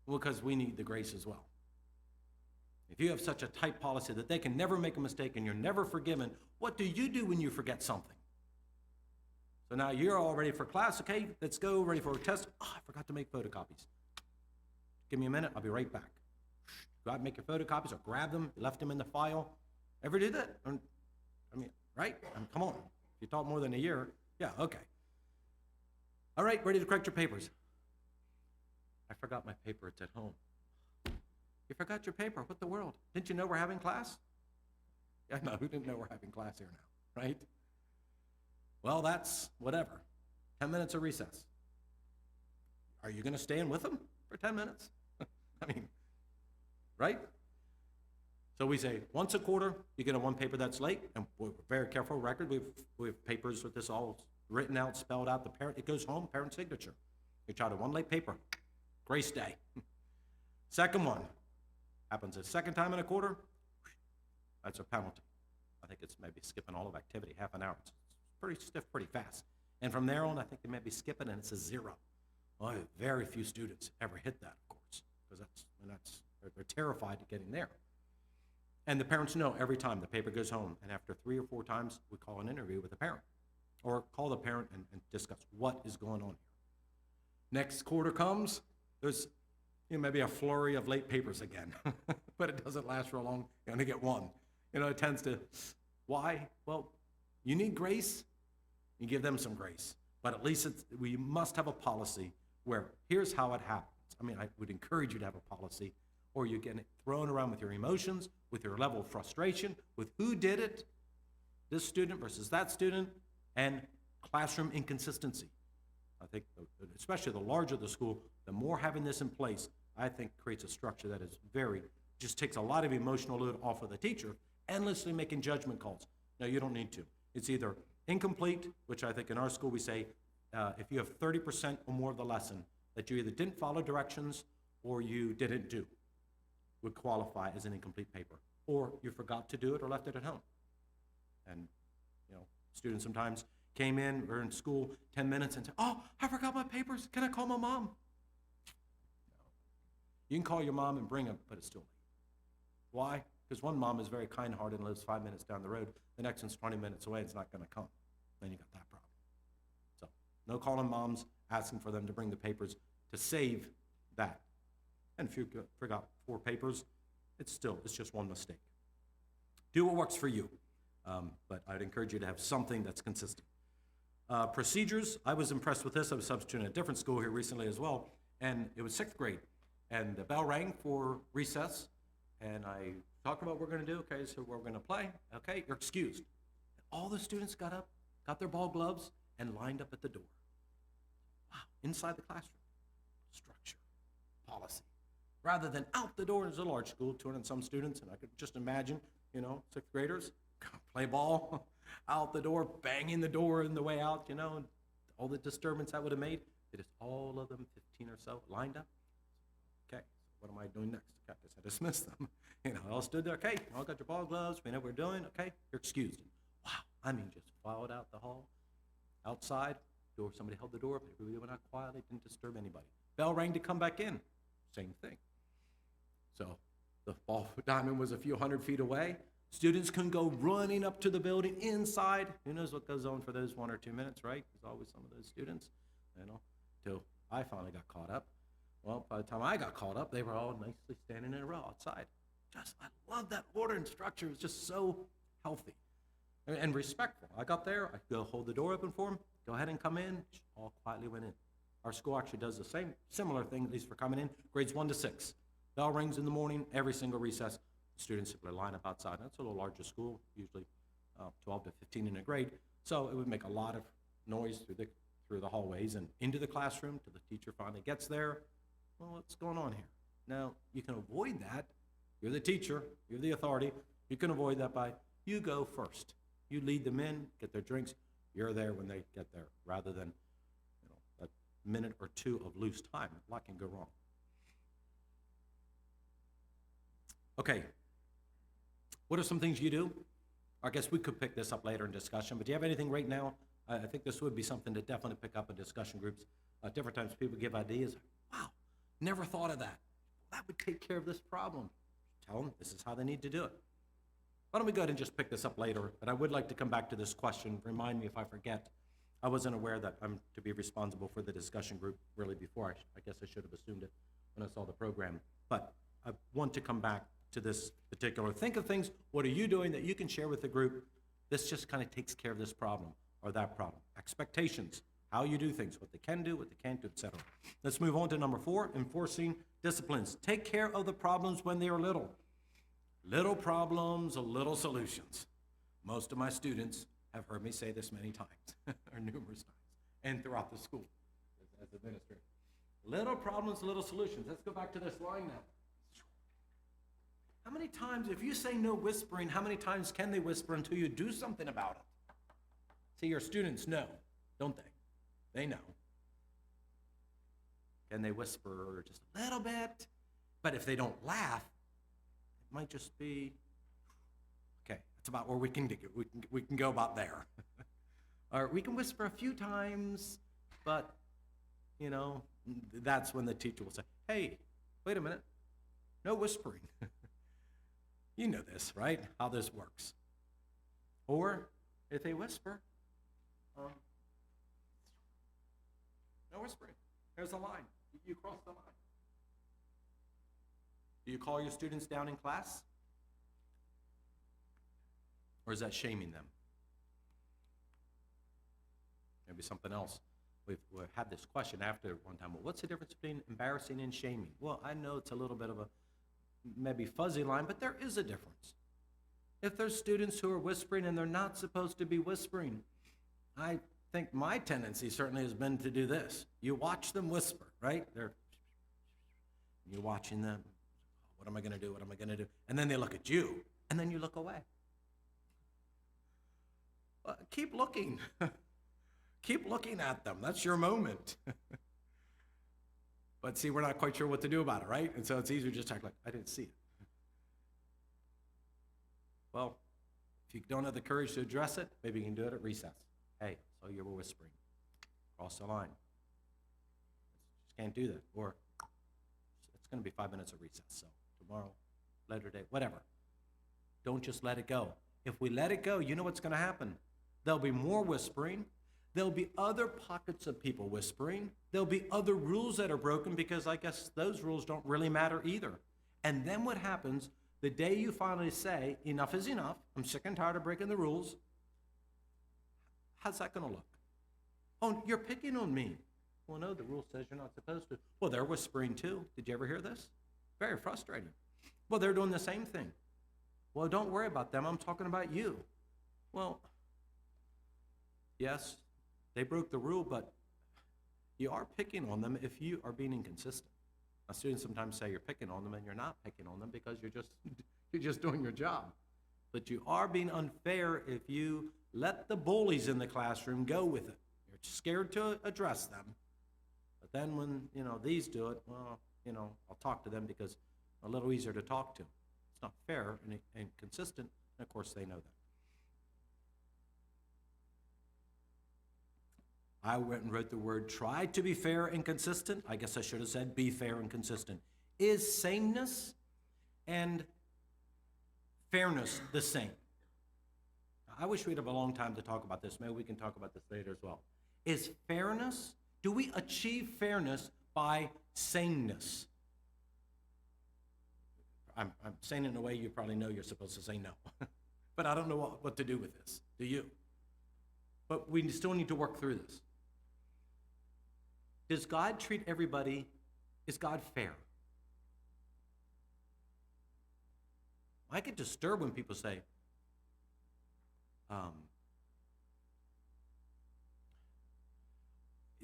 Well, because we need the grace as well. If you have such a tight policy that they can never make a mistake and you're never forgiven, what do you do when you forget something? So now you're all ready for class. Okay, let's go, ready for a test. Oh, I forgot to make photocopies. Give me a minute, I'll be right back. Go out and make your photocopies or grab them, left them in the file. Ever do that? I mean, right? Come on. If you taught more than a year, yeah, okay. All right, ready to correct your papers. I forgot my paper, it's at home. You forgot your paper, what the world? Didn't you know we're having class? Yeah, no, who didn't know we're having class here now, right? Well, that's whatever. 10 minutes of recess. Are you gonna stay in with them for 10 minutes? I mean, right? So we say, once a quarter, you get a one paper that's late, and we're very careful record. We have papers with this all written out, spelled out. The parent, it goes home, parent signature. Your child had one late paper, grace day. Second one, happens a second time in a quarter, that's a penalty. I think it's maybe skipping all of activity, half an hour. It's pretty stiff, pretty fast. And from there on, I think they may be skipping, and it's a 0. Well, very few students ever hit that, of course, because they're terrified of getting there. And the parents know every time the paper goes home, and after 3 or 4 times, we call an interview with the parent, or call the parent and discuss what is going on here. Next quarter comes, there's maybe a flurry of late papers again, but it doesn't last for long. You only get one. It tends to, why? Well, you need grace, you give them some grace, but at least we must have a policy where here's how it happens. I mean, I would encourage you to have a policy, or you get thrown around with your emotions, with your level of frustration, with who did it, this student versus that student, and classroom inconsistency. I think, especially the larger the school, the more having this in place, I think creates a structure that is just takes a lot of emotional load off of the teacher, endlessly making judgment calls. No, you don't need to. It's either incomplete, which I think in our school we say, if you have 30% or more of the lesson that you either didn't follow directions or you didn't do, would qualify as an incomplete paper, or you forgot to do it or left it at home. And students sometimes came in, we're in school 10 minutes and said, oh, I forgot my papers, can I call my mom? No. You can call your mom and bring them, but it's still late. Why? Because one mom is very kind-hearted and lives 5 minutes down the road, the next one's 20 minutes away, it's not gonna come. Then you got that problem. So, no calling moms, asking for them to bring the papers to save that. And if you forgot 4 papers, it's just one mistake. Do what works for you, but I'd encourage you to have something that's consistent. Procedures, I was impressed with this. I was substituting at a different school here recently as well, and it was 6th grade, and the bell rang for recess, and I talked about what we're gonna do. Okay, so we're gonna play. Okay, you're excused. And all the students got up, got their ball gloves, and lined up at the door. Wow, inside the classroom. Structure, policy. Rather than out the door. It's a large school, 200 and some students, and I could just imagine, 6th graders, play ball, out the door, banging the door in the way out, and all the disturbance that would have made. It is all of them, 15 or so, lined up. Okay, what am I doing next? Okay, I guess I dismissed them. All stood there, okay, all got your ball gloves, we know what we're doing, okay, you're excused. Wow, just followed out the hall, outside, door, somebody held the door, but everybody went out quietly, didn't disturb anybody. Bell rang to come back in, same thing. So the ball diamond was a few hundred feet away. Students can go running up to the building inside. Who knows what goes on for those 1 or 2 minutes, right? There's always some of those students, till I finally got caught up. Well, by the time I got caught up, they were all nicely standing in a row outside. I love that order and structure. It was just so healthy and respectful. I got there, I go hold the door open for them, go ahead and come in, all quietly went in. Our school actually does the similar thing, at least for coming in, grades 1 to 6. Bell rings in the morning, every single recess. Students simply line up outside. That's a little larger school, usually 12 to 15 in a grade. So it would make a lot of noise through the hallways and into the classroom till the teacher finally gets there. Well, what's going on here? Now, you can avoid that. You're the teacher, you're the authority. You can avoid that by, you go first. You lead them in, get their drinks. You're there when they get there, rather than a minute or 2 of loose time. A lot can go wrong. Okay, what are some things you do? I guess we could pick this up later in discussion, but do you have anything right now? I think this would be something to definitely pick up in discussion groups. Different times people give ideas. Wow, never thought of that. That would take care of this problem. tell them this is how they need to do it. Why don't we go ahead and just pick this up later? But I would like to come back to this question. Remind me if I forget. I wasn't aware that I'm to be responsible for the discussion group really before. I guess I should have assumed it when I saw the program. But I want to come back to this particular. Think of things, what are you doing that you can share with the group? This just kind of takes care of this problem or that problem. Expectations, how you do things, what they can do, what they can't do, etc. Let's move on to number 4, enforcing disciplines. Take care of the problems when they are little. Little problems, little solutions. Most of my students have heard me say this many times, or numerous times, and throughout the school as administrator. Little problems, little solutions. Let's go back to this line now. How many times, if you say no whispering, how many times can they whisper until you do something about it? See, your students know, don't they? They know. Can they whisper just a little bit? But if they don't laugh, it might just be, okay, that's about where we can dig it. We can go about there. Or we can whisper a few times, but, you know, that's when the teacher will say, hey, wait a minute, no whispering. You know this, right? How this works. Or if they whisper, no whispering. There's a line. You cross the line. Do you call your students down in class? Or is that shaming them? Maybe something else. We've had this question after one time. Well, what's the difference between embarrassing and shaming? Well, I know it's a little bit of a maybe fuzzy line, but there is a difference. If there's students who are whispering and they're not supposed to be whispering, I think my tendency certainly has been to do this. You watch them whisper, right? You're watching them. What am I going to do? What am I going to do? And then they look at you, and then you look away. Keep looking. Keep looking at them. That's your moment. But see, we're not quite sure what to do about it, right? And so it's easier to just act like, I didn't see it. Well, if you don't have the courage to address it, maybe you can do it at recess. Hey, so you were whispering. Cross the line. Just can't do that. Or it's going to be 5 minutes of recess, so tomorrow, later date, whatever. Don't just let it go. If we let it go, you know what's going to happen. There'll be more whispering. There'll be other pockets of people whispering. There'll be other rules that are broken because I guess those rules don't really matter either. And then what happens, the day you finally say, enough is enough, I'm sick and tired of breaking the rules, how's that going to look? Oh, you're picking on me. Well, no, the rule says you're not supposed to. Well, they're whispering too. Did you ever hear this? Very frustrating. Well, they're doing the same thing. Well, don't worry about them. I'm talking about you. Well, yes, they broke the rule, but you are picking on them if you are being inconsistent. Now, students sometimes say you're picking on them, and you're not picking on them because you're just doing your job. But you are being unfair if you let the bullies in the classroom go with it. You're scared to address them. But then when, these do it, well, I'll talk to them because they're a little easier to talk to. It's not fair and consistent, and of course they know that. I went and wrote the word try to be fair and consistent. I guess I should have said be fair and consistent. Is sameness and fairness the same? I wish we'd have a long time to talk about this. Maybe we can talk about this later as well. Is fairness, do we achieve fairness by sameness? I'm saying it in a way you probably know you're supposed to say no. But I don't know what to do with this. Do you? But we still need to work through this. Does God treat everybody, is God fair? I get disturbed when people say,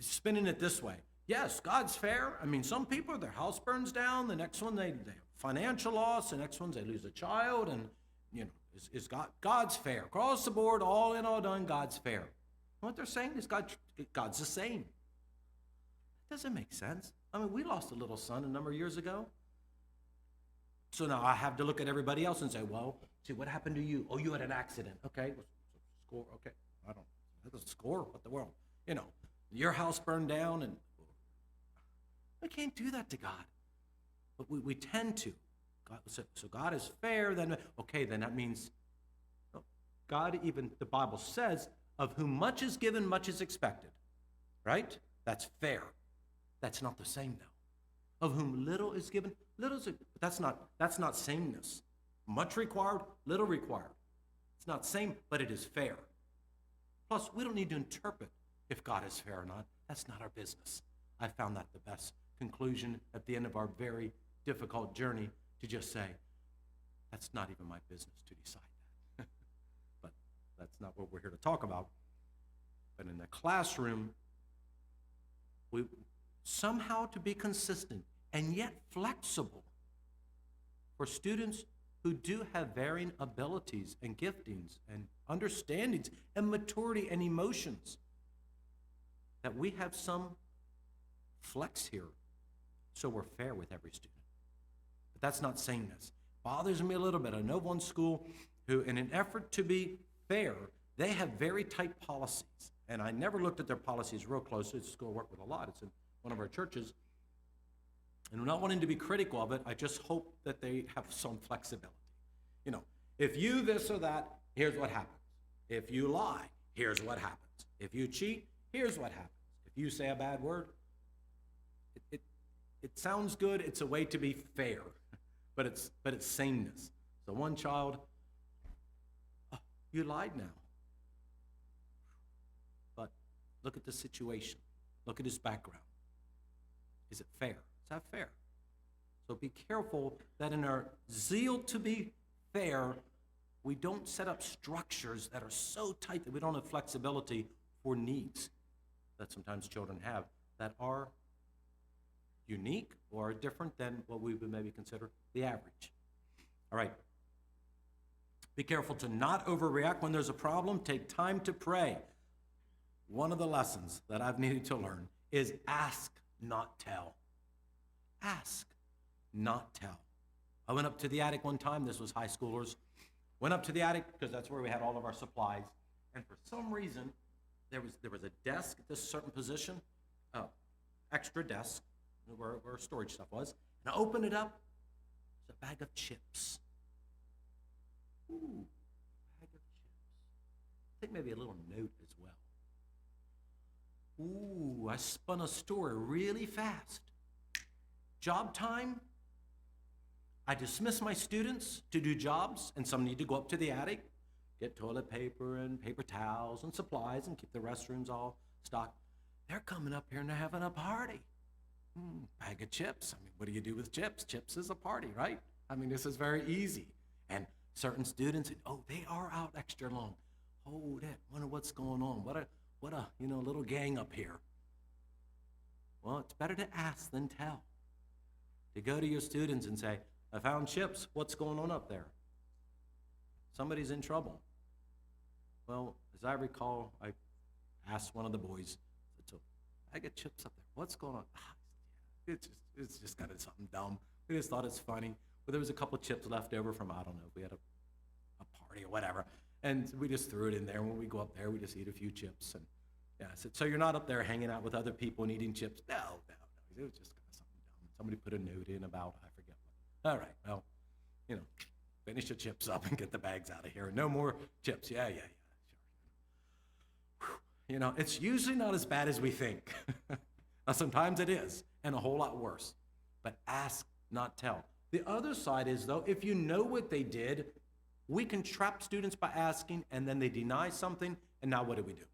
spinning it this way. Yes, God's fair. I mean, some people, their house burns down. The next one, they have financial loss. The next ones, they lose a child. And, is God's fair. Across the board, all in, all done, God's fair. What they're saying is God's the same. It doesn't make sense. I mean, we lost a little son a number of years ago. So now I have to look at everybody else and say, well, see, what happened to you? Oh, you had an accident. Okay, score. Okay, that doesn't score. What the world? Your house burned down, and we can't do that to God. But we tend to. so God is fair, then, okay, then that means, oh, God, even the Bible says, of whom much is given, much is expected, right? That's fair. That's not the same, though. Of whom little is given, that's not sameness. Much required, little required. It's not same, but it is fair. Plus, we don't need to interpret if God is fair or not. That's not our business. I found that the best conclusion at the end of our very difficult journey, to just say, that's not even my business to decide that. But that's not what we're here to talk about. But in the classroom, we somehow to be consistent and yet flexible for students who do have varying abilities and giftings and understandings and maturity and emotions, that we have some flex here so we're fair with every student. But that's not sameness. Bothers me a little bit. I know one school who, in an effort to be fair, they have very tight policies. And I never looked at their policies real closely. It's a school I work with a lot. It's in one of our churches. And I'm not wanting to be critical of it. I just hope that they have some flexibility. You know, if you this or that, here's what happens. If you lie, here's what happens. If you cheat, here's what happens. If you say a bad word, it sounds good. It's a way to be fair, but it's sameness. So one child, oh, you lied now. But look at the situation. Look at his background. Is it fair? Is that fair? So be careful that in our zeal to be fair, we don't set up structures that are so tight that we don't have flexibility for needs that sometimes children have that are unique or different than what we would maybe consider the average. All right. Be careful to not overreact when there's a problem. Take time to pray. One of the lessons that I've needed to learn is ask, not tell. Ask, not tell. I went up to the attic one time. This was high schoolers. Went up to the attic because that's where we had all of our supplies. And for some reason, there was a desk at this certain position, extra desk, where storage stuff was. And I opened it up. It's a bag of chips. Ooh, bag of chips. I think maybe a little note as well. Ooh, I spun a story really fast. Job time. I dismiss my students to do jobs, and some need to go up to the attic, get toilet paper and paper towels and supplies and keep the restrooms all stocked. They're coming up here and they're having a party. Bag of chips. I mean, what do you do with chips? Chips is a party, right? I mean, this is very easy. And certain students, oh, they are out extra long. Hold it. Wonder what's going on. What a little gang up here. Well, it's better to ask than tell. To go to your students and say, I found chips. What's going on up there? Somebody's in trouble. Well, as I recall, I asked one of the boys, so I get chips up there. What's going on? It's just kind of something dumb. We just thought it's funny. But there was a couple chips left over from, I don't know, if we had a party or whatever. And we just threw it in there. When we go up there, we just eat a few chips. And yeah, I said, so you're not up there hanging out with other people and eating chips? No. It was just kind of something dumb. Somebody put a note in about, I forget what. All right, well, finish the chips up and get the bags out of here. No more chips. Yeah, sure. Whew. It's usually not as bad as we think. Now, sometimes it is, and a whole lot worse. But ask, not tell. The other side is, though, if you know what they did, we can trap students by asking, and then they deny something, and now what do we do?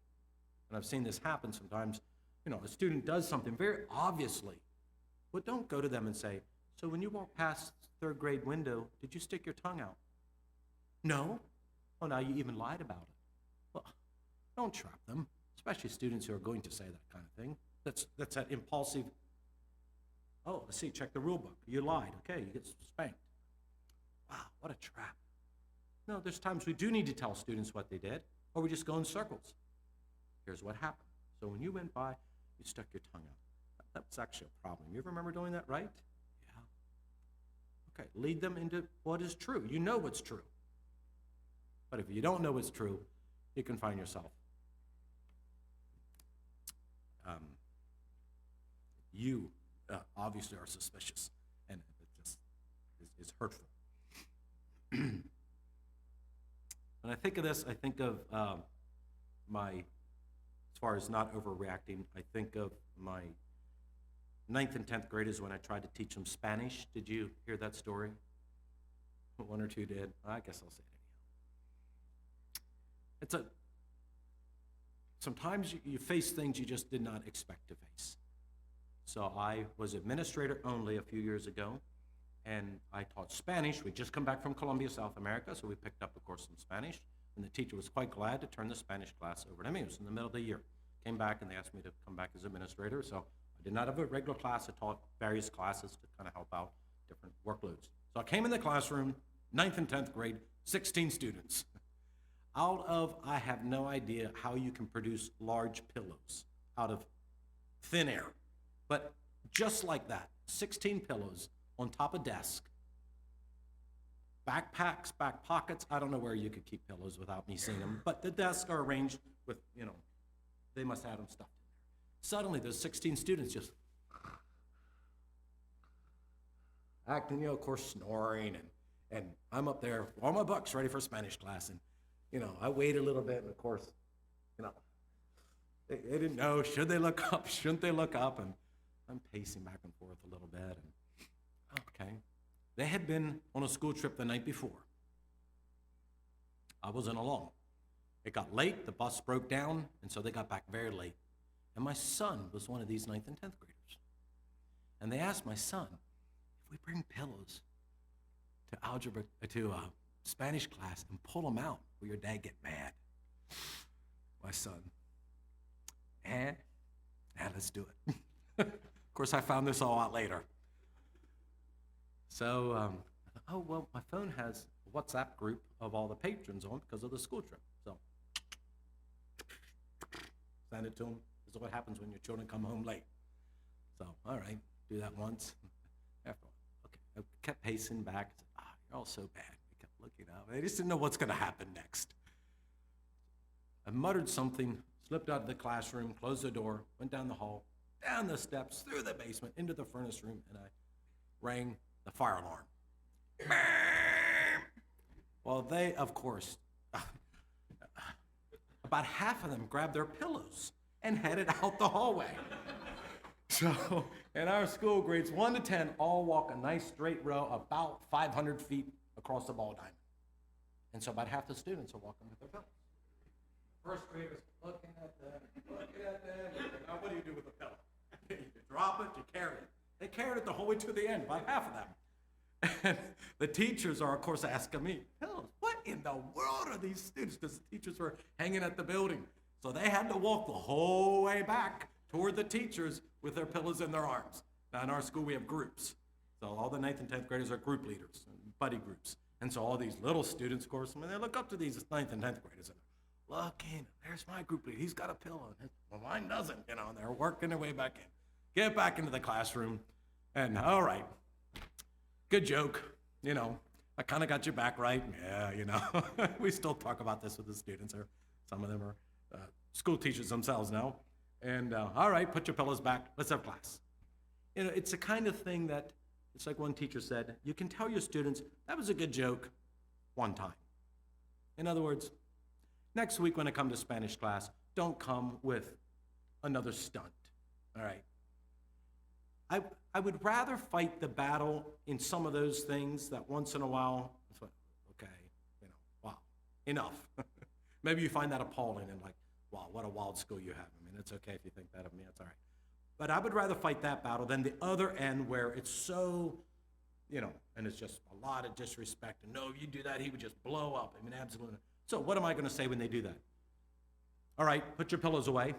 And I've seen this happen sometimes. A student does something very obviously, but don't go to them and say, so when you walked past third grade window, did you stick your tongue out? No. Oh, now you even lied about it. Well, don't trap them, especially students who are going to say that kind of thing. That's that impulsive, oh, let's see, check the rule book. You lied. Okay, you get spanked. Wow, what a trap. No, there's times we do need to tell students what they did, or we just go in circles. Here's what happened. So when you went by, you stuck your tongue out. That's actually a problem. You ever remember doing that, right? Okay, lead them into what is true. You know what's true. But if you don't know what's true, you can find yourself. You obviously are suspicious, and is hurtful. When I think of this, I think of as far as not overreacting, I think of my 9th and 10th graders when I tried to teach them Spanish. Did you hear that story? One or two did. I guess I'll say it anyhow. Sometimes you face things you just did not expect to face. So I was administrator only a few years ago, and I taught Spanish. We'd just come back from Colombia, South America, so we picked up, of course, some Spanish, and the teacher was quite glad to turn the Spanish class over to me. It was in the middle of the year. Came back, and they asked me to come back as administrator, so I did not have a regular class. I taught various classes to kind of help out different workloads. So I came in the classroom, 9th and 10th grade, 16 students. I have no idea how you can produce large pillows out of thin air. But just like that, 16 pillows on top of desk, backpacks, back pockets. I don't know where you could keep pillows without me seeing them, but the desks are arranged with, they must have them stuffed in there. Suddenly, those 16 students just acting, of course, snoring, and I'm up there, all my books ready for Spanish class, and, I wait a little bit, and of course, they didn't know, should they look up, shouldn't they look up, and I'm pacing back and forth a little bit, and okay. They had been on a school trip the night before. I wasn't along. It got late, the bus broke down, and so they got back very late. And my son was one of these 9th and 10th graders. And they asked my son, if we bring pillows to Spanish class and pull them out, will your dad get mad? My son, let's do it. Of course, I found this all out later. So, my phone has a WhatsApp group of all the patrons on because of the school trip. So, send it to them. This is what happens when your children come home late. So, all right, do that once. After, okay, I kept pacing back. I said, you're all so bad. We kept looking up. I just didn't know what's going to happen next. I muttered something, slipped out of the classroom, closed the door, went down the hall, down the steps, through the basement, into the furnace room, and I rang the fire alarm. Well, they, of course, about half of them grabbed their pillows and headed out the hallway. So, in our school, grades 1 to 10 all walk a nice straight row about 500 feet across the ball diamond. And so about half the students are walking with their pillows. First graders looking at them. Now what do you do with the pillow? You drop it, you carry it. They carried it the whole way to the end, about half of them. And the teachers are, of course, asking me, pillows, what in the world are these students? Because the teachers were hanging at the building. So they had to walk the whole way back toward the teachers with their pillows in their arms. Now, in our school, we have groups. So all the 9th and 10th graders are group leaders, buddy groups. And so all these little students, of course, they look up to these 9th and 10th graders and they're looking, there's my group leader. He's got a pillow. Well, mine doesn't, and they're working their way back in. Get back into the classroom, and all right, good joke, I kind of got your back right. Yeah, we still talk about this with the students, or some of them are school teachers themselves now. And all right, put your pillows back, let's have class. It's the kind of thing that, it's like one teacher said, you can tell your students, that was a good joke one time. In other words, next week when I come to Spanish class, don't come with another stunt, all right? I would rather fight the battle in some of those things that once in a while, it's like, okay, wow, enough. Maybe you find that appalling and like, wow, what a wild school you have. I mean, it's okay if you think that of me, it's all right. But I would rather fight that battle than the other end where it's so, and it's just a lot of disrespect. And no, if you do that, he would just blow up. I mean, absolutely. So what am I going to say when they do that? All right, put your pillows away.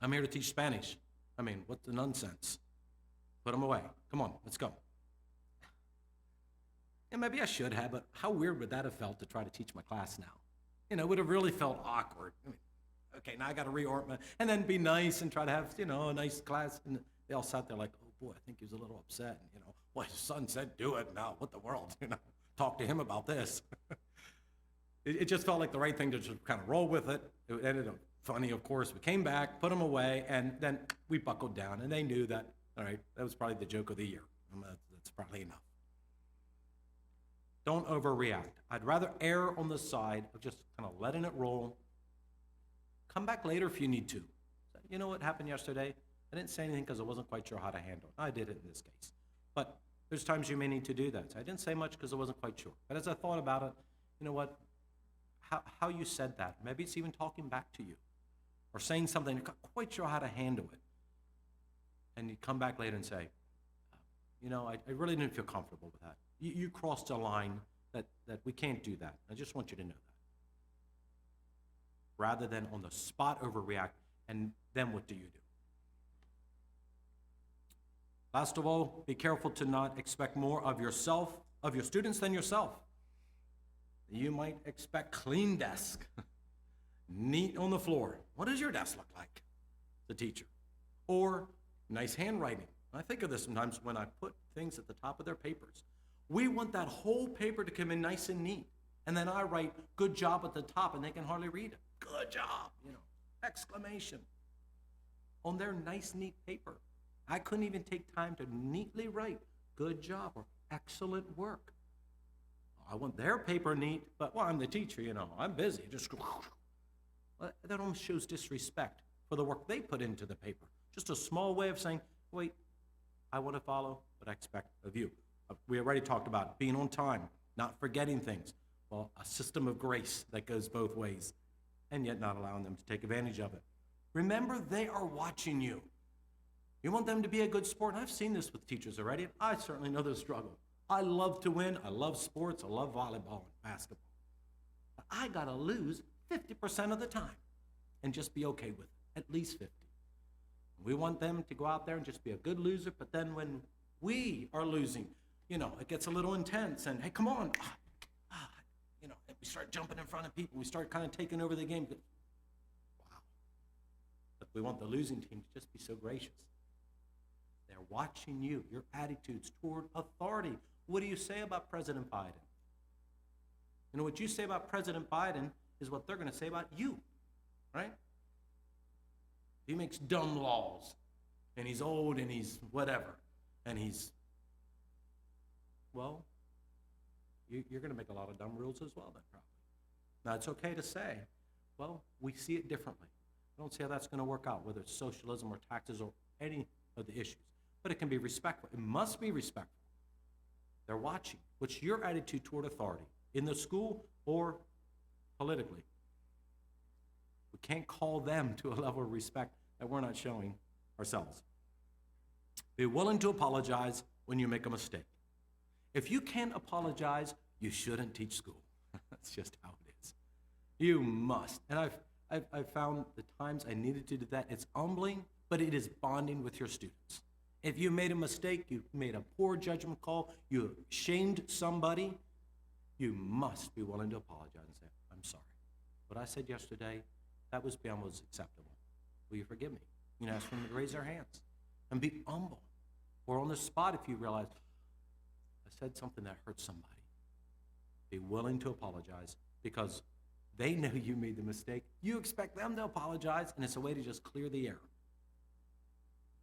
I'm here to teach Spanish. I mean, what's the nonsense? Put them away. Come on, let's go. And maybe I should have, but how weird would that have felt to try to teach my class now? It would have really felt awkward. I mean, okay, now I got to reorient, and then be nice and try to have, a nice class. And they all sat there like, oh boy, I think he was a little upset. And, well, his son said do it. Now, what the world? Talk to him about this. It just felt like the right thing to just kind of roll with it. It ended up funny, of course. We came back, put them away, and then we buckled down, and they knew that, all right, that was probably the joke of the year. That's probably enough. Don't overreact. I'd rather err on the side of just kind of letting it roll. Come back later if you need to. Say, you know what happened yesterday? I didn't say anything because I wasn't quite sure how to handle it. I did it in this case. But there's times you may need to do that. So I didn't say much because I wasn't quite sure. But as I thought about it, you know what? How you said that. Maybe it's even talking back to you. Or saying something, you're not quite sure how to handle it. And you come back later and say, you know, I really didn't feel comfortable with that. You crossed a line that we can't do that. I just want you to know that. Rather than on the spot overreact, and then what do you do? Last of all, be careful to not expect more of yourself, of your students than yourself. You might expect clean desk, neat on the floor. What does your desk look like? The teacher. Or nice handwriting. I think of this sometimes when I put things at the top of their papers. We want that whole paper to come in nice and neat. And then I write, good job at the top, and they can hardly read it. Good job, exclamation. On their nice, neat paper. I couldn't even take time to neatly write, good job, or excellent work. I want their paper neat, but, well, I'm the teacher, I'm busy. Just, well, that almost shows disrespect for the work they put into the paper. Just a small way of saying, wait, I want to follow what I expect of you. We already talked about being on time, not forgetting things. Well, a system of grace that goes both ways, and yet not allowing them to take advantage of it. Remember, they are watching you. You want them to be a good sport, and I've seen this with teachers already, and I certainly know the struggle. I love to win, I love sports, I love volleyball and basketball. But I gotta lose 50% of the time and just be okay with it, at least 50. We want them to go out there and just be a good loser, but then when we are losing, it gets a little intense, and hey, come on, we start jumping in front of people, we start kind of taking over the game. Wow. But we want the losing team to just be so gracious. They're watching you, your attitudes toward authority. What do you say about President Biden? What you say about President Biden is what they're going to say about you, right? He makes dumb laws, and he's old, and he's whatever, and he's, well, you're going to make a lot of dumb rules as well then, probably. Now, it's okay to say, well, we see it differently. I don't see how that's going to work out, whether it's socialism or taxes or any of the issues. But it can be respectful. It must be respectful. They're watching. What's your attitude toward authority in the school or politically? We can't call them to a level of respect that we're not showing ourselves. Be willing to apologize when you make a mistake. If you can't apologize, you shouldn't teach school. That's just how it is. You must. And I've found the times I needed to do that. It's humbling, but it is bonding with your students. If you made a mistake, you made a poor judgment call, you shamed somebody, you must be willing to apologize and say, I'm sorry. What I said yesterday, that was beyond what was acceptable. Will you forgive me? Ask them to raise their hands and be humble. Or on the spot, if you realize, I said something that hurt somebody. Be willing to apologize because they know you made the mistake. You expect them to apologize, and it's a way to just clear the air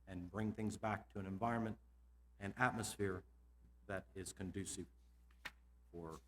and bring things back to an environment and atmosphere that is conducive for